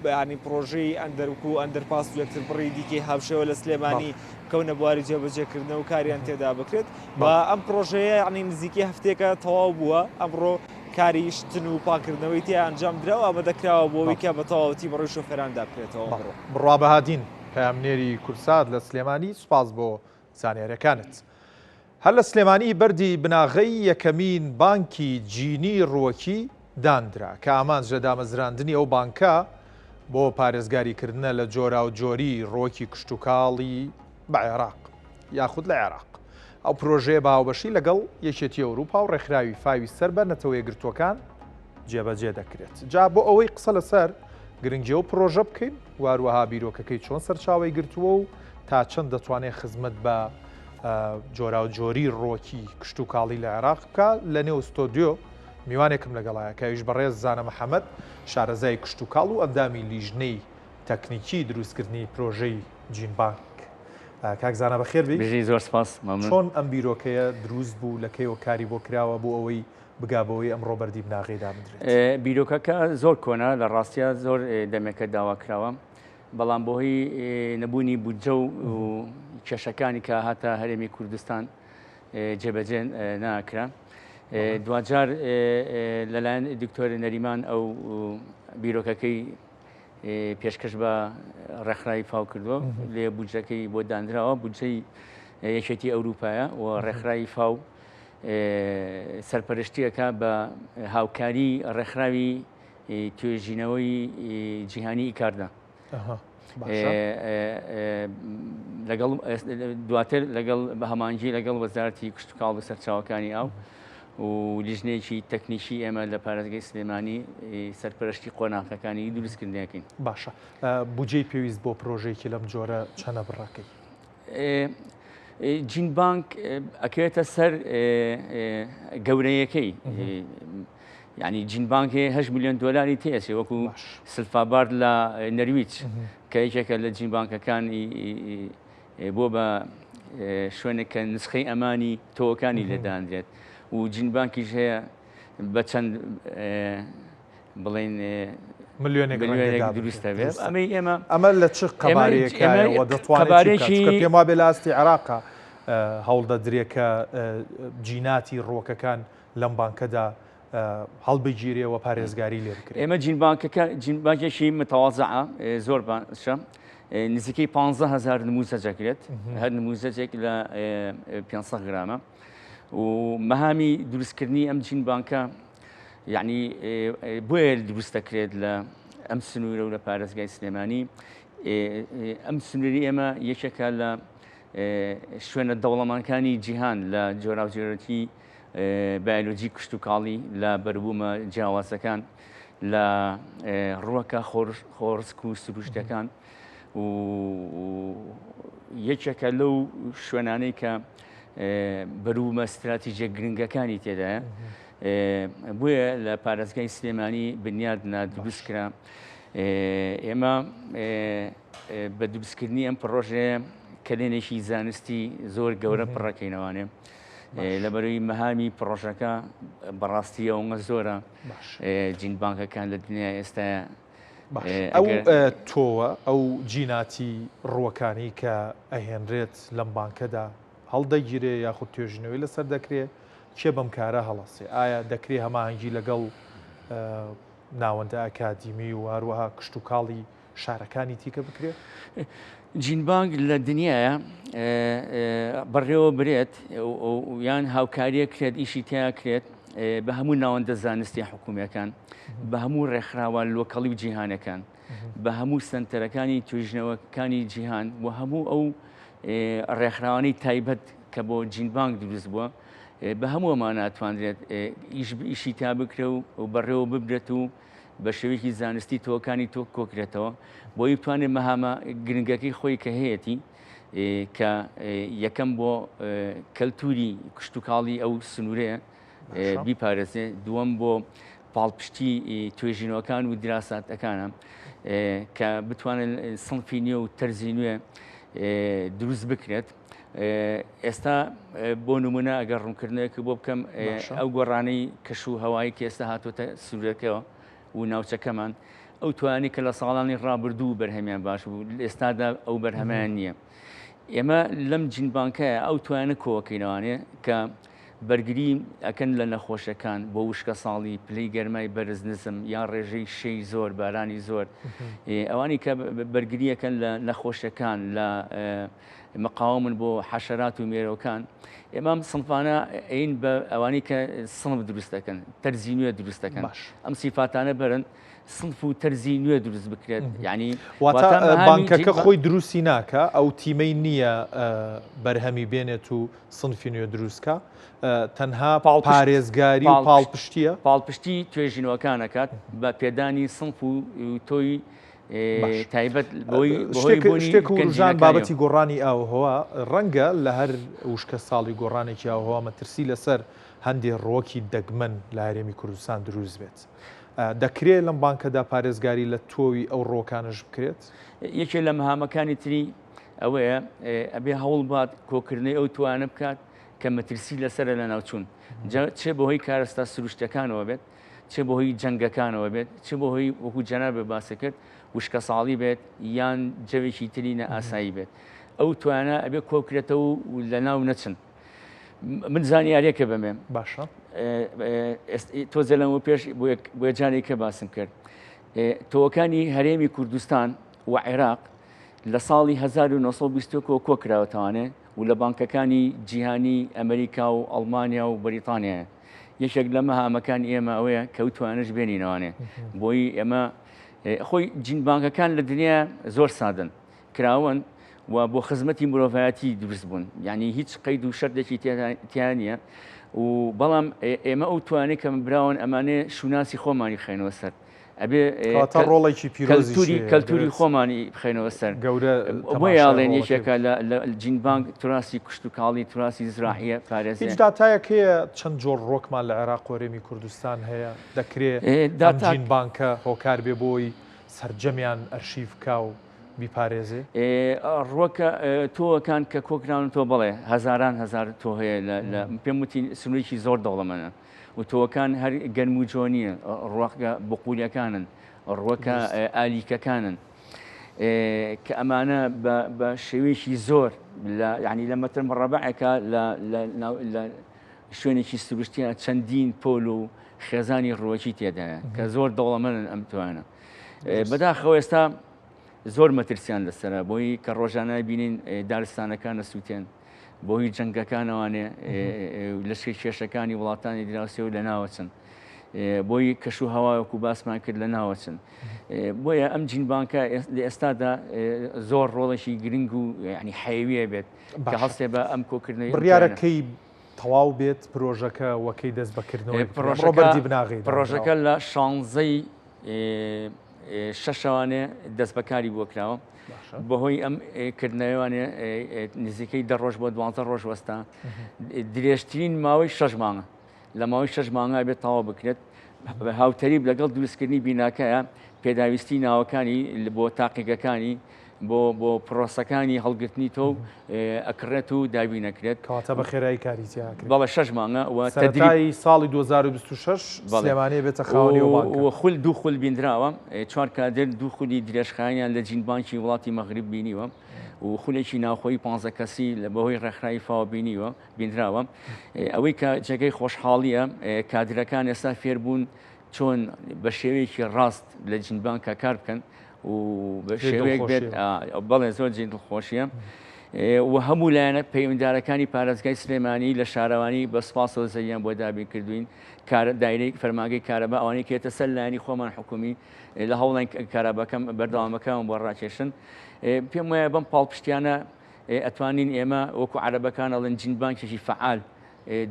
ینی پرۆژەی ئەندەرکو و ئەندەرپاس و یەکتر بڕی دیکەی هاوشێوە لە سلێمانی کەونە بواری جێبەجێکردنە و کاریان تێدا بکرێت و ئەم پرۆژەیە ینی نزیکی هەفتێکە تەواو بووە ئەمڕۆ کاری شتن و پاکردنەوەی تیا ئەنجام درراوە بە دەکراوە بۆەوەی کە بە تەواوەتی بەڕۆی شۆفێراندا بکرێتەوە بڕوا بەهادین پامنێری کورسات لە سلێمانی سوپاس بۆ زانیاریەکانت. هەر لە سلێمانی بەردی بناغەی یەکەمین بانکی جینی ڕووەکی دانرا کە ئامانجە دامەزراندنی ئەو بانکە بۆ پارێزگاریکردنە لە جۆرا و جۆری ڕۆکی کشتتوکاڵی بە عێراق یاخود لە عێراق. ئەو پرۆژەیە باوبەشی لەگەڵ یەکێتی ئەوروپا و ڕێکخراوی فاوی سەر بە نەتەوەی گرتوەکان جێبەجێ دەکرێت. جا بۆ ئەوەی قسە لەسەر گرنگی ئەو پرۆژە بکەین واروەها بیرۆکەکەی چۆن سەرچاوی گرتووە و تا چەند دەتوانێت خزمەت بە جۆرا و جۆری ڕۆکی کشت و کاڵی لە عێراق بکە لە نێو ستۆدیۆ میوانێکم لەگەڵایە کە ئەویش بەڕێز زانە محەممەد شارەزای کشت و کاڵ و ئەندامی لیژنەی تەکنیکی دروستکردنی پرۆژەی جینبانک. کاکزانە بەخێر بی زۆر سپاس چۆن ئەم بیرۆکەیە دروست بوو لە کەیەوە کاری بۆ کراوە بۆ ئەوەی بگابەوەی ئەمڕۆ بەردی بناغێدا بدرێت. بیرۆکەکە زۆر کۆنا لە ڕاستیە زۆر دەمێکە داوا کراوە بەڵام بۆ هۆی نەبوونی بودجە و کێشەکانی کە هاتە هەرێمی کوردستان جێبەجێ ناکرا. دوجار لەلایەن دکتۆر نەریمان ئەو بیرۆکەکەی پێشکەش بە ڕێکخراوی فاو کردووە لێ بودجەکەی بۆ دانراوە بودجەی یەکێتی ئەوروپایە و ڕێکخراوی فاو سەرپەرشتیەکە بە هاوکاری ڕێکخراوی توێژینەوەی جیهانی ئیکاردا. لەگەڵ دواتر لەگەڵ بە هەمانجی لەگەڵ وەزارەتی کشت و کاڵ و سەرچاوەکانی ئاو و لیژنەیەکی تەکنیشی ئێمە لە پارێزگای سلێمانی سەرپەرشتی قۆناغەکانی دروستکردنیەکەین. باشە بودجەی پێویست بۆ پرۆژەیەکی لەم جۆرە چەنە بڕاکەی؟ جینبانک ئەکەوێتە سەر گەورەیەکەی یعنی جینبانک هەیە 8 میلیۆن دۆلاری تێسێ وەکو سلفابارد لە نەرویج کە یەکێکە لە جینبانکەکانی بۆ بە شوێنێک کە نسخەی ئەمانی تۆکانی لێدانرێت و جینبانکیش هەیە بە چەند بڵێن ملیۆنێک دروستە بێت. ئەمە لە چ قەبارەیەکایەوە دەتوانێت پێم وابێ لە ئاستی عێراقا هەوڵدەدرێکە جیناتی ڕۆکەکان لەم بانکەدا هەڵبگیرێەوە پارێزگاری لێ بکرێت. ئێمە جینبانکێکی متەواضعە زۆر باشە نزیکەی 15,000 نموزەجەکرێت هەر نموزەجێک لە 500 گرامە و مەهامی دروستکردنی ئەم جینبانکە یعنی بۆیە دروست دەکرێت لە ئەم سنوورە و لە پارێزگای سلێمانی. ئەم سنووری ئێمە یەکێکە لە شوێنە دەوڵەمانەکانی جیهان لە جۆراوجێرەتی بایۆلۆجی کشت و کاڵی لە بەربوومە جیاوازەکان لە ڕووەکە خۆرسک و سروشتەکان و یەکێکە لەو شوێنانەی کە بەربوومە استراتیژیە گرنگەکانی تێدایە. بۆیە لە پارێزگای سلێمانی بنیاد دروستکرا. ئێمە بە دروستکردنی ئەم پرۆژەیە کەلێنێکی زانستی زۆر گەورە پڕەکەینەوانێ لەبەرەوەی مەهامی پرۆژەکە بەڕاستیەوە زۆرە جینبانکەکان لە دنیا ئێستاە. ئەو تۆوە ئەو جیناتی ڕووەکانی کە ئەهێنرێت لەم بانکەدا هەڵدەگیرێ یاخود توێژنەوەی لەسەر دەکرێت کێ بەم کارە هەڵەسێ؟ ئایا دەکرێت هەماهنگگی لەگەڵ ناوەندە ئاکادیمی و هەروەها کشت و کاڵی شارەکانی تیکە بکرێت؟ جینبانک لە دنیاە بەڕێوە برێت یان هاوکاریە کرێت ئیشی تیا کرێت بە هەموو ناوەندە زانستی حکوومیەکان بە هەموو ڕێکخراوە لۆکەڵی و جیهانەکان بە هەموو سنتەرەکانی توێژنەوەکانی جیهان و هەموو ئەو ڕێکخراوانی تایبەت کە بۆ جینبانک دروست بووە بە هەموو ئەمان ناتوانرێت ئیشی تا بکرێ و بەڕێوە ببرێت و بە شێوەیەکی زانستی تۆکانی تۆ کۆکرێتەوە بۆی بتوانێت مەهامە گرنگەکەی خۆی کە هەیەی کە یەکەم بۆ کەلتوری کشت و کاڵی ئەو سنوورەیە بیپارێزێ، دووەم بۆ پاڵپشتی توێژینەوەکان و دراساتەکانە کە بتوانن سنفی نوێ و تەرزی نوێ دروست بکرێت. ئێستا بۆ نمونە ئەگەر ڕوونکردنەوەیەکی بۆ بکەم ئەو گۆڕانەی کەش و هەوایی کە ئێستا هاتوۆتە سوورەکەەوە و ناوچەکەمان ئەو توانی کە لە ساڵانی ڕابردوو بەرهەمیان باش بوو ئێستادا ئەو بەرهەمیان نییە. ئێمە لەم جینبانکەیە ئەو توانە کۆوەکەینەوانێ کە بەرگری ئەکەن لە نەخۆشەکان بۆ وشکە ساڵی پلەی گەرمای بەرز نزم یان ڕێژەی شەی زۆر بارانی زۆر ئەوانی کە بەرگریەکەن لە نەخۆشەکان لە مقاومن بۆ حەشەرات و مێرەوەکان ئێمام سنفانە ئەین بە ئەوانی کە سنف دروست دەکەن تەرزی نوێ دروست دەکەن ئەم سیفاتانە بەرن سنف و تەرزی نوێ دروست بکرێت. یعنی بانکەکە خۆی دروستی ناکە ئەو تیمەی نییە بەرهەمی بێنێت و سنفی نوێ دروستکە تەنها پارێزگاری و پاڵپشتیە پاڵپشتی توێژینەوەکانەکات بە پێدانی سنف و تۆی تایبەت شتێک و ژان بابەتی گۆڕانی ئاوهەوا ڕەنگە لە هەر وشکە ساڵی گۆڕانێکی ئاوهەوا مەترسی لەسەر هەندێک ڕۆکی دەگمەن لە هەرێمی کوردستان دروست بێت. دەکرێت لەم بانکەدا پارێزگاری لە تۆوی ئەو ڕۆکانش بکرێت؟ یەکێک لە مەهامەکانی تری ئەوەیە ئەبێ هەوڵ بات کۆکردنەوەی ئەو توانە بکات کە مەترسی لەسرە لە ناوچوون چێ بەهۆی کارەستا سروشتەکانەوە بێت، چێ بەهۆی جەنگەکانەوە بێت، چێ بەهۆی وەکو جەنابێ باسی کرد وشکە ساڵی بێت یان جەوێکی ترینە ئاسایی بێت. ئەو توانە ئەبێ کۆکرێتەوە و لە ناو نەچن. من زانیاریەکە بەمێ باشە تۆزە لەمە پێش بۆ جارێکە باسم کرد. تۆوەکانی هەرێمی کوردستان و عێراق لە ساڵی 1920 کۆکراوەتەوانێ و لە بانکەکانی جیهانی ئەمریکا و ئەڵمانیا و بەریتانیا یەکێک لە مەهامەکان ئێمە ئەوەیە کەوتوانش بێنینەوانێ بۆی ئێمە خۆی جینبانکەکان لە دنیا زۆر سادن کراون و بۆ خزمەتی مرۆڤایەتی دروست بوون، یعنی هیچ قەید و شەردێکی تیان نییە و بەڵام ئێمە ئەو توانێت کە براون ئەمانێ شوناسی خۆمانی بخێنەوە سەر ئەبێ ڕۆڵێکی کەلتوری خۆمانی بخێنەوە سەر بۆ یاڵێن یەکێکە لە جینبانک توراسی کوشت و کاڵی توراسی زراحیە پارێزێ. هیچ داتایەک هەیە چەند جۆر ڕۆکمان لە عێراق و هەرێمی کوردستان هەیە دەکرێت جینبانکە هۆکار بێ بۆی سەرجەمیان ئەرشیڤکا و بیپارێزێ؟ ڕۆکە تۆوەکان کە کۆکراون تۆ بڵێ هەزاران هەزار تۆ هەیە لە پێم وتی سنووریکی زۆر دەوڵەمەنە و تۆوەکان هەر گەرم و جۆ نییە، ڕۆکە بقولیەکانن، ڕۆکە ئالیکەکانن کە ئەمانە بە شێوەیەکی زۆر ینی لە مەتر مەڕەبەعێکە لە شوێنێکی سروشتیە چەندین پۆل و خێزانی ڕۆکی تێدایە کە زۆر دەوڵەمەنن ئەم توانە. بەداخەوە ئێستا زۆر مەترسیان لەسرە بۆی کە ڕۆژانە بینین دارستانەکانە سووتێن بۆی جەنگەکانەوانێ لەشکی کێشەکانی وڵاتانی دراوسێ و لە ناوەچن بۆی کەش و هەوایەکو باسمان کرد لە ناوەچن. بۆیە ئەم جینبانکە لە ئێستادا زۆر ڕۆڵێکی گرنگ و ینی حەیویە بێت کە هەڵسێ بە ئەم کۆکردنەوەی بڕیارەکەی تەواو بێت پرۆژەکە وەکەی دەست بەکردنەوەی پرۆژەکە لە 16 شەشەوانێ دەست بەکاری بۆ کراوە بەهۆی ئەم کردنەوەوانێ نزیکەی 10 ڕۆژ بۆ 12 ڕۆژ وەستا درێژترین ماوەی 6 مانگە لە ماوەی 6 مانگە بێت تەواو بکرێت هاوتەریب لەگەڵ دروستکردنی بیناکەیە پێداویستی ناوەکانی بۆ تاقیگەکانی بۆ پرۆسەکانی هەڵگرتنی تۆ ئەکڕێت و دابین نەکرێت کەواتە بە خێرایی کاریتیا بەڵە 6 مانگە و سەرەتای ساڵی 2026 سلێمانێ بێتە خاوەنی و خول دوو خول بینراوە 4 کادر دوو خولی درێژخاییان لە جینبانکی وڵاتی مەغریب بینیوە و خولێکی ناوخۆی 15 کەسی لە بەهۆی ڕێکخراوی فاوە بینیوە بینراوە. ئەوەی کە جێگەی خۆشحاڵیە کادرەکان ئێستا فێربوون چۆن بە شێوەیەکی ڕاست لە جینبانکە کار بکەن و بە شێوەیەک بێت بەڵێ زۆر جێ دڵخۆشیە و هەموو لایەنە پەیوەنددارەکانی پارێزگای سلێمانی لە شارەوانی بە سپاس و زەریان بۆ دابین کردوین دایرەی فەرمانگەی کارەبا ئەوانەی کێتە سەر لایەنی خۆمان حکومی لە هەوڵان کارەباکەم بەردەوامەکەم بۆ ڕاکێشن. پێم وایە بەم پاڵپشتیانە ئەتوانین ئێمە وەکو عەرەبەکان ئەڵێن جینبانکێکی فعال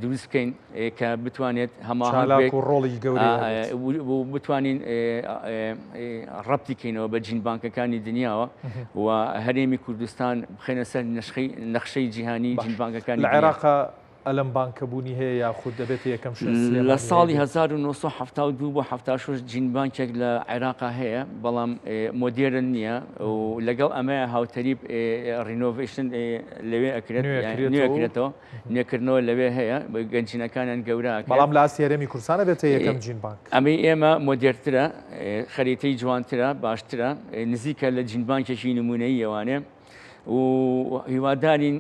دروست بکەین کە بتوانێت هەماهەنگ ڕۆڵی گەورە بتوانین ڕەبتی بکەینەوە بە جینبانکەکانی دنیاوە و هەرێمی کوردستان بخێنە سەر نەخشەی جیهانی جینبانکەکانی لە عێراقا ئەلەم بانکەبوونی هەیە یاخود دەبێت یەکەم لە ساڵی 1972 بۆ 76 جینبانکێک لە عێراقا هەیە بەڵام مۆدێرن نییە و لەگەڵ ئەمەیە هاوتەریب ڕینۆڤیشن لەوێ ئەکرێتەوە نێکردنەوە لەوێ هەیە گەنجینەکانیان گەورە بەڵام لە ئاسیا هەرێمی کوردستانە بێتە یەکەم جینبانک. ئەمەی ئێمە مۆدێرترە خەریتەی جوانترە باشترە نزیکە لە جینبانکێکی نمونەیی ئەوانێ و هیوادارین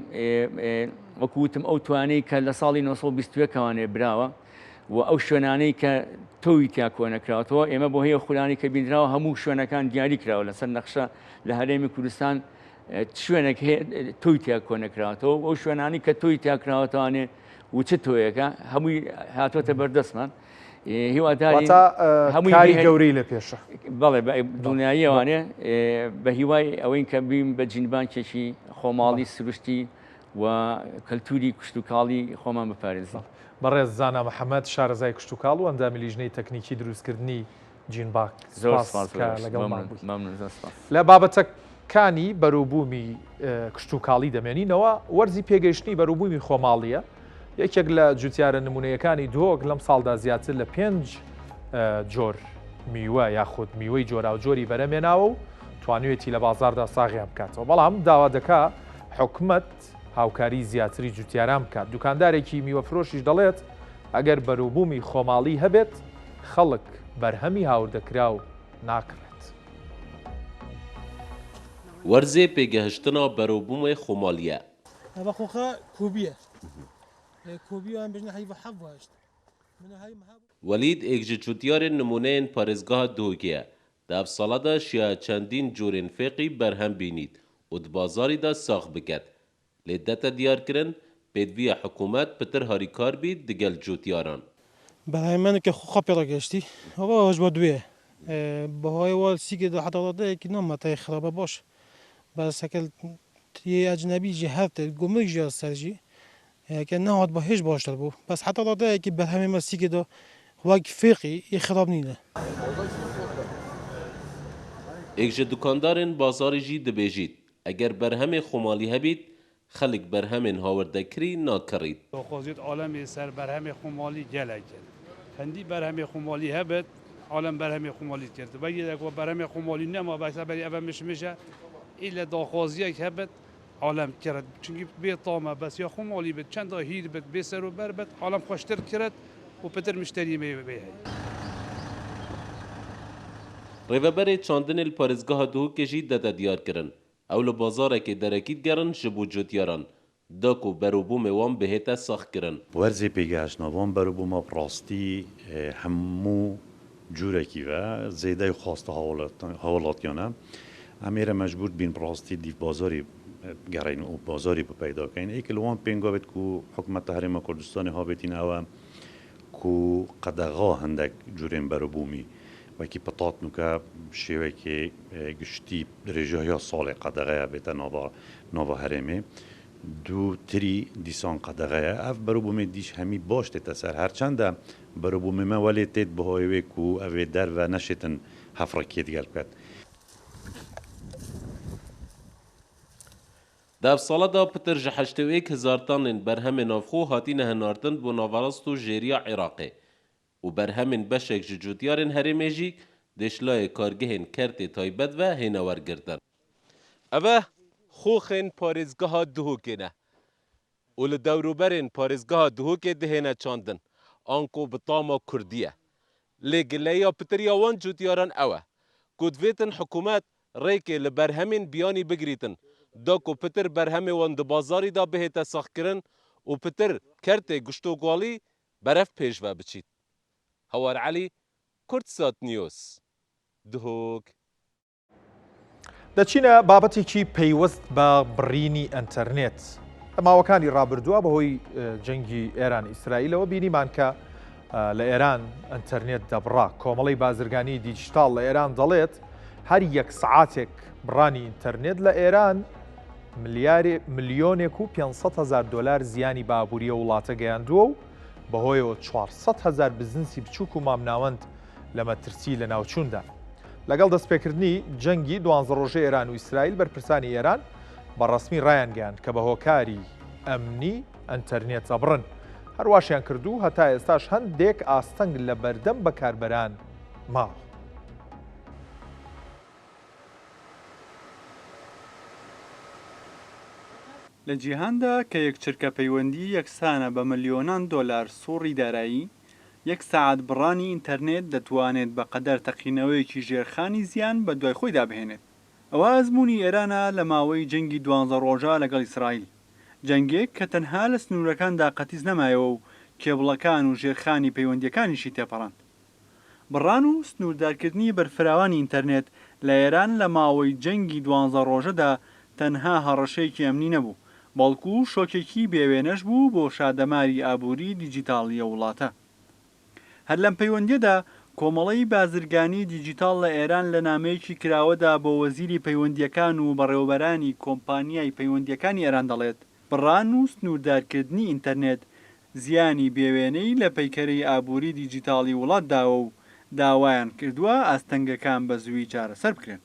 وەکوتم ئەو توانەی کە لە ساڵی 1920 براوە و ئەو شوێنانەی کە تۆوی تیا کۆنەکراوەوە ئێمە بۆ هەیە خولانی کە بینراوە هەموو شوێنەکان دیاری کراوە لەسەر نەخشە لە هەرێمی کوردستان شوێنێک تۆی تیا کۆنەکراوەوە ئەو شوێنانی کە تۆی تیاکراوەتوانێ و چ تۆیەکە هەمووی هاتوۆتە بەردەستمان هیواداری هەمووی گەورەی لە پێشە بەڵێ دڵنیاییەوانێ بە هیوای ئەوەی کە بیم بە جینبانکێکی خۆماڵی سروشتی و کەلتوری کوشت و کاڵی خۆمان بپارێزین. بەڕێز زانا محەممەد شارەزای کوشت و کاڵ و ئەندامی لیژنەی تەکنیکی دروستکردنی جین باک زۆر سپاس کە لەگەڵمان بوویت. ممنون سپاس. لە بابەتەکانی بەرووبوومی کشت و کاڵی دەمێنینەوە وەرزی پێگەیشتنی بەرووبوومی خۆماڵیە یەکێک لە جوتیارە نمونەیەکانی دۆک لەم ساڵدا زیاتر لە 5 جۆر میوە یاخود میوەی جۆرا و جۆری بەرەمێناوە و توانوێتی لە بازاردا ساغیان بکاتەوە بەڵام داوا دەکا حکومەت هاوکاری زیاتری جوتیاران بکات. دوکاندارێکی میوە فرۆشیش دەڵێت ئەگەر بەرووبوومی خۆماڵی هەبێت خەڵک بەرهەمی هاوردەکرا و ناکڕێت. وەرزێ پێگەهشتنا بەرووبوومێ خۆماڵیە. بەخۆخە کوبیە کوبیوان بژنە هەیڤە حەڤاشت. ولید ئێکژە جوتیارên نمونeyên parêzgeha Duhokê di evsala da şiya çendîn corên fêqî berhem bînît û di bazarî da sax biket. Lê dete diyarkirin pêdiviya hikûmet pitir harîkar bî digel cotyaran. بەهایمانێکە خۆ پێڕگەشتی ئەوە هەش بە دوێ بەهۆی وە سیگە حتاڵدەیەکی نۆمەتای خراپە باش بەسەکە ئەجنەبیجی هەرتە گومەی ژیا سەرژی کە ناوات بە هێش باشتر بوو بەس حتاڵدەیەکی بەرهەمێمە سیگەدا وەک فێقی ی خراپ نینە. Êkje dukandarên bazarê jî dibêjît eger berhemê xûmalî hebît xelik berhemên hawerdekirî nakirît. Doxwaziyet alemê ser berhemê xûmalî gelek e. Hindî berhemê xûmalî hebet alem berhemê xûmalî kir. Vegîlek we berhemê xûmalî nema berî ev mişmişe île daxwaziyek hebet alem kiret. Çünkü bê tama bes ya xûmalî bit çenda hîr bit bê ser û ber bit alem xweştir kiret û pitir mişterî me bê hey. Rêveberê çandinê li parêzgeha Duhokê jî dete diyarkirin. Ew li bazarekê derekît gerin ji bo cotyaran. Da ku berûbûmê wan bihête saxkirin. Werzê pêgehiştna wan berûbûma rastî hemû curekî ve zêdey xwasta hawalatiyan e. Em ê re mecbûr bîn rastî dîv bazarê gerên û bazarê bipeyda bikin. Êkil wan pênga bet ku hikûmeta Herêma Kurdistanê habêtîn ew e ku qedexa hindek curên berûbûmî wekî pitat nûke şêwekê giştî rêjehiya salê qedexeya bête nava herêmê dû tirî dîsan qedexeya ev berûbûmê dîş hemî baş tête ser herçend de berûbûmê me welê têt bihayê wê ku ev ê derve neşêtin hefrekê diger biket. Di evsala da pitir ji 81 hezartanên berhemê navxwe hatîne hinartin bo navarast û jêriya Iraqê. û berhemên beşek ji cotyarên herêmê jî deşlayê kargehên kertê taybet ve hêne wergirtin. Ev e xôxên parêzgeha Duhokê ne û li dewroberên parêzgeha Duhokê dihêne çandin an ku bi tama Kurdî ye. Lê gileya pitiriya wan cotyaran ew e ku divêtin hikûmet rêkê li berhemên biyanî bigirîtin da ku pitir berhemê wan di bazarî da bihête saxkirin û pitir kertê giştogwalî beref pêş ve biçît. هوار علي كردسات نيوز دهوك دەچینە بابەتێکی پەیوەست بە بڕینی ئەنتەرنێت ماوەکانی ڕابردووە بەهۆی جەنگی ئێران ئیسرائیلەوە بینیمان کە لە ئێران ئەنتەرنێت دەبڕا کۆمەڵی بازرگانی دیجیتال لە ئێران دەڵێت هەر یەک سعاتێک بڕانی ئینتەرنێت لە ئێران ملیۆنێک و 500,000 دلار زیانی بابووریە وڵاتە گەیاندووە و بەهۆیەوە 400,000 بزنسی بچووک و مامناوەند لە مەترسی لە ناوچووندا. لەگەڵ دەستپێکردنی جەنگی 12 ڕۆژەی ئێران و ئیسرائیل بەرپرسانی ئێران بەڕەسمی ڕایانگەیاند کە بە هۆکاری ئەمنی ئەنتەرنێت ئەبڕن. هەرواشیان کردو هەتا ئێستاش هەندێک ئاستەنگ لە بەردەم بەکاربەران ماوە. لە جیهاندا کە یەک چرکە پەیوەندی یەکسانە بە ملیۆنان دۆلار سوڕی دارایی، یەک سەعات بڕانی ئینتەرنێت دەتوانێت بە قەدەر تەقینەوەیەکی ژێرخانی زیان بە دوای خۆی دابهێنێت. ئەوە ئەزموونی ئێرانە لە ماوەی جەنگی 12 ڕۆژە لەگەڵ ئیسرائیل. جەنگێک کە تەنها لە سنوورەکاندا قەتیس نەمایەوە و کێبڵەکان و ژێرخانی پەیوەندیەکانیشی تێپەڕاند. بڕان و سنووردارکردنی بەرفراوانی ئینتەرنێت لە ئێران لە ماوەی جەنگی 12 ڕۆژەدا تەنها هەڕەشەیەکی ئەمنی نەبوو، بەڵکو شۆکێکی بێوێنەش بوو بۆ شادەماری ئابووری دیجیتاڵیە وڵاتە. هەر لەم پەیوەندیەدا کۆمەڵی بازرگانی دیجیتال لە ئێران لە نامەیەکی کراوەدا بۆ وەزیری پەیوەندیەکان و بەڕێوەبەرانی کۆمپانیای پەیوەندیەکانی ئێران دەڵێت بڕان و سنووردارکردنی ئینتەرنێت زیانی بێوێنەی لە پەیکەرەی ئابووری دیجیتاڵی وڵاتداوە و داوایان کردووە ئاستەنگەکان بە زووی چارەسەر بکرێن.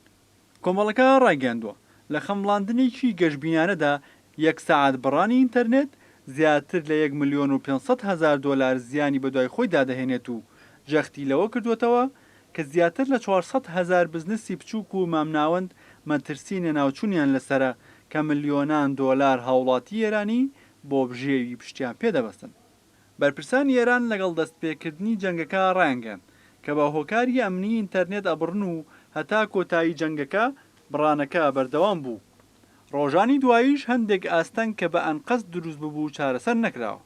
کۆمەڵەکە ڕایگەاندووە لە خەمڵاندنێکی گەشتبینانەدا 1 سەعات بڕانی ئینتەرنێت زیاتر لە 1,500,000 دلار زیانی بەدوای خۆی دادەهێنێت و جەختی لەوە کردوێتەوە کە زیاتر لە 400,000 بزنسی بچووک و مامناوەند مەترسی نێناوچوونیان لەسرە کە ملیۆنان دۆلار هاوڵاتی ئێرانی بۆ بژێوی پشتیان پێدەبەستن. بەرپرسان ئێران لەگەڵ دەستپێکردنی جەنگەکە ڕایانگەن کە بە هۆکاری ئەمنی ئینتەرنێت ئەبڕن و هەتا کۆتایی جەنگەکە بڕانەکە بەردەوام بوو. ڕۆژانی دواییش هەندێک ئاستەنگ کە بە ئەنقەست دروست ببوو چارەسەر نەکراوە.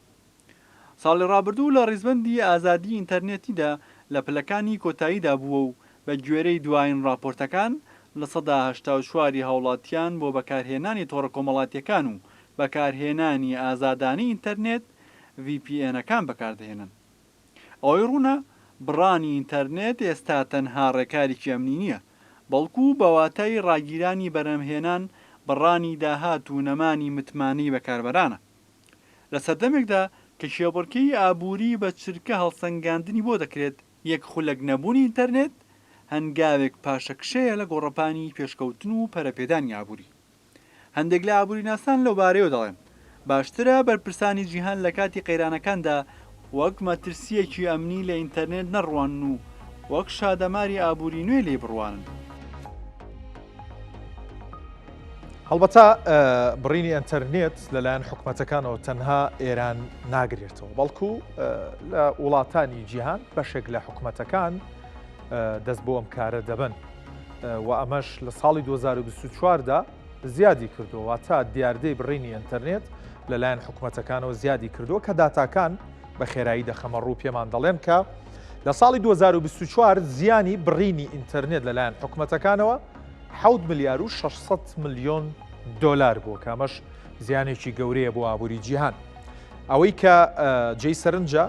ساڵی ڕابردوو لە ڕیزبەندی ئازادی ئینتەرنێتیدا لە پلەکانی کۆتاییدا بووە و بە گوێرەی دوایین راپۆرتەکان لە 84 هاوڵاتیان بۆ بەکارهێنانی تۆڕە کۆمەڵاتیەکان و بەکارهێنانی ئازادانی ئینتەرنێت VPNەکان بەکاردەهێنن. ئەوەی ڕوونە بڕانی ئینتەرنێت ئێستا تەنها ڕێکارێکی ئەمنی نییە، بەڵکو بەواتای ڕاگیرانی بەرهەمهێنان بڕانی داهات و نەمانی متمانی بەکاربەرانە. لە سەردەمێکدا کە شێوەڕکەی ئابووری بە چرکە هەڵسەنگاندنی بۆ دەکرێت یەک خولەک نەبوونی ئینتەرنێت هەنگاوێک پاشەکشەیە لە گۆڕەپانی پێشکەوتن و پەرەپێدانی ئابووری. هەندێک لە ئابووریناسان لەو بارەیەوە دەڵێن باشترە بەرپرسانی جیهان لە کاتی قەیرانەکاندا وەک مەترسیەکی ئەمنی لە ئینتەرنێت نەڕوان و وەک شادەماری ئابووری نوێ لێ بڕوانن. هەڵبەتە بڕینی ئینتەرنێت لەلایەن حکوومەتەکانەوە تەنها ئێران ناگرێتەوە، بەڵکو لە وڵاتانی جیهان بەشێک لە حکوومەتەکان دەست بۆ ئەم کارە دەبن و ئەمەش لە ساڵی 2024دا زیادی کردووە، تا دیاردەی بڕینی ئینتەرنێت لەلایەن حکوومەتەکانەوە زیادی کردووە کە داتاکان بە خێرایی دەخەمە ڕوو پێمان دەڵێن کە لە ساڵی 2024 زیانی بڕینی ئینتەرنێت لەلایەن حکوومەتەکانەوە 7 ملیار و 600 ملیۆن دۆلار بووە، کە ئەمەش زیانێکی گەورەیە بۆ ئابووری جیهان. ئەوەی کە جێی سەرنجە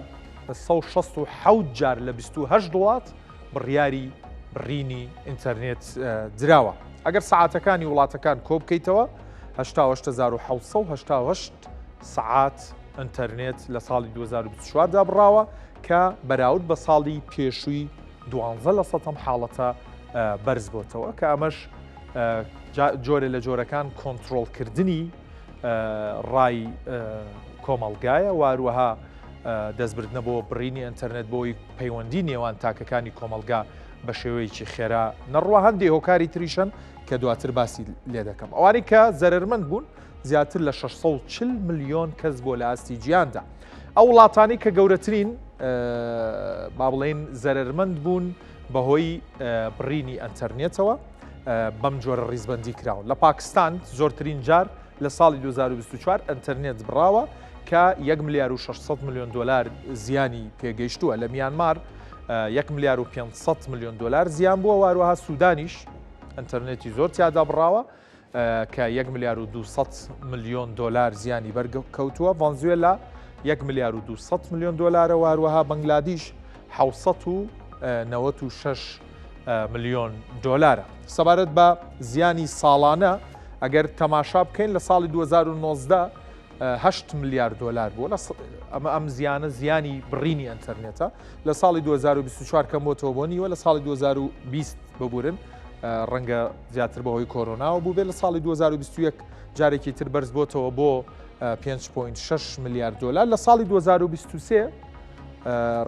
167 جار لە 28 وڵات بڕیاری بڕینی ئینتەرنێت دراوە. ئەگەر سەعاتەکانی وڵاتەکان کۆ بکەیتەوە 1970 سەعات ئینتەرنێت لە ساڵی 2024دا بڕاوە کە بەراورد بە ساڵی پێشووی 12% حاڵەتە بەرز بۆتەوە، کە ئەمەش جۆرە لە جۆرەکان کۆنتترۆلکردنی ڕای کۆمەڵگایە، واروەها دەستبردنە بۆ بڕینی ئینتەرنێت بۆی پەیوەندی نێوان تاکەکانی کۆمەلگا بە شێوەیەکی خێرا نەڕوە. هەندێک هۆکاری تریشن کە دواتر باسی لێ دەکەم. ئەوانەی کە زەرمەند بوون زیاتر لە 640 ملیۆن کەس بۆ لە ئاستی جیهاندا. ئەو وڵاتانی کە گەورەترین با بڵێن زەرمەند بوون بەهۆی بڕینی ئینتەرنێتەوە بەم جۆرە ڕیزبەندی کراون. لە پاکستان زۆرترین جار لە ساڵی 2024 ئینتەرنێت بڕاوە کە 1 ملیار و 600 ملیۆن دلار زیانی پێگەیشتووە. لە میانمار 1 ملیار و 500 ملیۆن دلار زیان بووە، واروەها سوودانیش ئینتەرنێتی زۆر تیادا بڕاوە کە 1 ملیار و 200 ملیۆن دلار زیانی بەرکەوتووە. ڤەنزوێلا 1 ملیار و 200 ملیۆن دلارە، واروەها بەنگلادیش 796 ملیۆن دلارە. سەبارەت بە زیانی ساڵانە ئەگەر تەماشا بکەین لە ساڵی 2019 8 ملیار دلار بوو. ئەمە ئەم زیانە زیانی بڕینی ئینتەرنێتە. لە ساڵی 2024 کەم بۆتەوە بۆ نیوە، لە ساڵی 2020 ببورن ڕەنگە زیاتر بەهۆی کۆرۆناوە بوو بێت. لە ساڵی 2021 جارێکی تر بەرز بۆتەوە بۆ 5.6 ملیار دلار. لە ساڵی 2023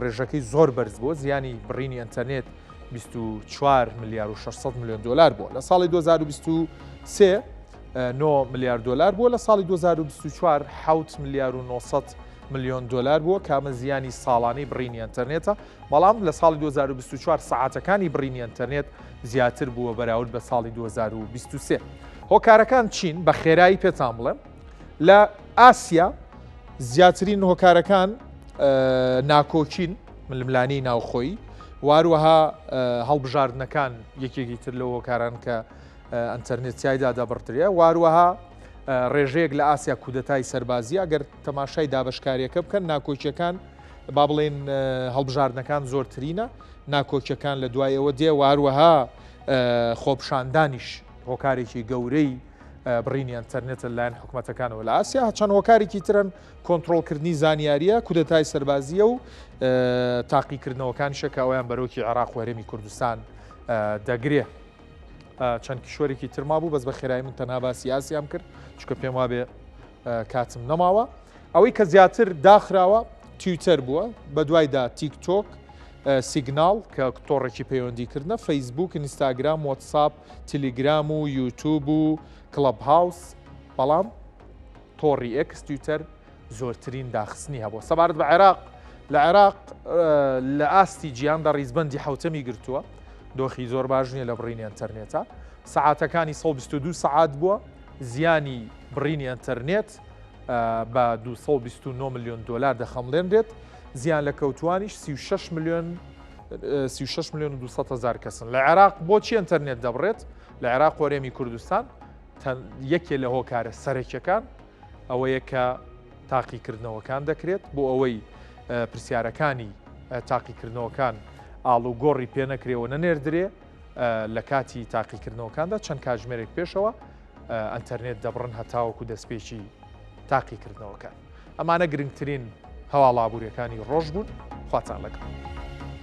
ڕێژەکەی زۆر بەرز بووە، زیانی بڕینی ئینتەرنێت 24 ملیار و 600 ملیۆن دلار بووە. لە ساڵی 2023 9 ملیار دلار بووە. لە ساڵی 2024 7 ملیار و 900 ملیۆن دلار بووە، کامە زیانی ساڵانەی بڕینی ئینتەرنێتە. بەڵام لە ساڵی 2024 سەعاتەکانی بڕینی ئینتەرنێت زیاتر بووە بەراورد بە ساڵی 2023. هۆکارەکان چین بە خێرایی پێتان بڵێم لە ئاسیا زیاترین هۆکارەکان ناکۆچین ململانی ناوخۆی، واروەها هەڵبژاردنەکان یەکێکی تر لە هۆکاران کە ئینتەرنێتیایدا دەبڕترێ، واروەها ڕێژەیەک لە ئاسیا کودەتای سەربازی. ئەگەر تەماشای دابشکاریەکە بکەن ناکۆچیەکان با بڵێن هەڵبژاردنەکان زۆرترینە، ناکۆچیەکان لە دوایەوە دێ، واروەها خۆپشاندانیش هۆکارێکی گەورەی بڕینی ئەنتەرنێتە لایەن حکوومەتەکانەوە لە ئاسیا چەند هۆکارێکی ترن کۆنتترۆلکردنی زانیاریە کودەتای سەربازیە و تاقیکردنەوەکان شەکە ئەویان بەرەوکی عێراق و هەرێمی کوردستان دەگرێ چەند کیشوەرێکی ترما بوو بەس بە خێرایی من تەنها باسی ئاسیام کرد چکە پێم وابێ کاتم نەماوە ئەوەی کە زیاتر داخراوە تویتەر بووە بە دوایدا تیکتۆک سیگنال کە تۆڕێکی پەیوەندیکردنە فەیسبوک ئینستاگرام واتساپ تیلیگرام و یوتوب و کلب هاوس بەڵام تۆڕی ئێکس تویتەر زۆرترین داخستنی هەبووە سەبارەت بە عێراق لە عێراق لە ئاستی گیاندا ڕیزبەندی حوتەمی گرتووە دۆخی زۆر باش نییە لە بڕینی ئەنتەرنێتە سەعاتەکانی 122 سەعات بووە زیانی بڕینی ئەنتەرنێت بە 229 میلیۆن دلار دەخەمڵێنرێت زیان لە کەوتوانیش 36 میلیۆن 200,000 کەسن لە عێراق بۆچی ئەنتەرنێت دەبڕێت لە عێراق وەرێمی کوردستان یەکێ لە هۆکارە سەرەکیەکان ئەوەیە کە تاقیکردنەوەکان دەکرێت بۆ ئەوەی پرسیارەکانی تاقیکردنەوەکان ئاڵ و گۆڕی پێ نەکرێەوە نەنێردرێ لە کاتی تاقیکردنەوەکاندا چەند کاتژمێرێک پێشەوە ئەنتەرنێت دەبڕن هەتاوەکو دەستپێکی تاقیکردنەوەکان ئەمانە گرنگترین هەواڵابوووریەکانی ڕۆژ بوون خواتان لەگەڵ.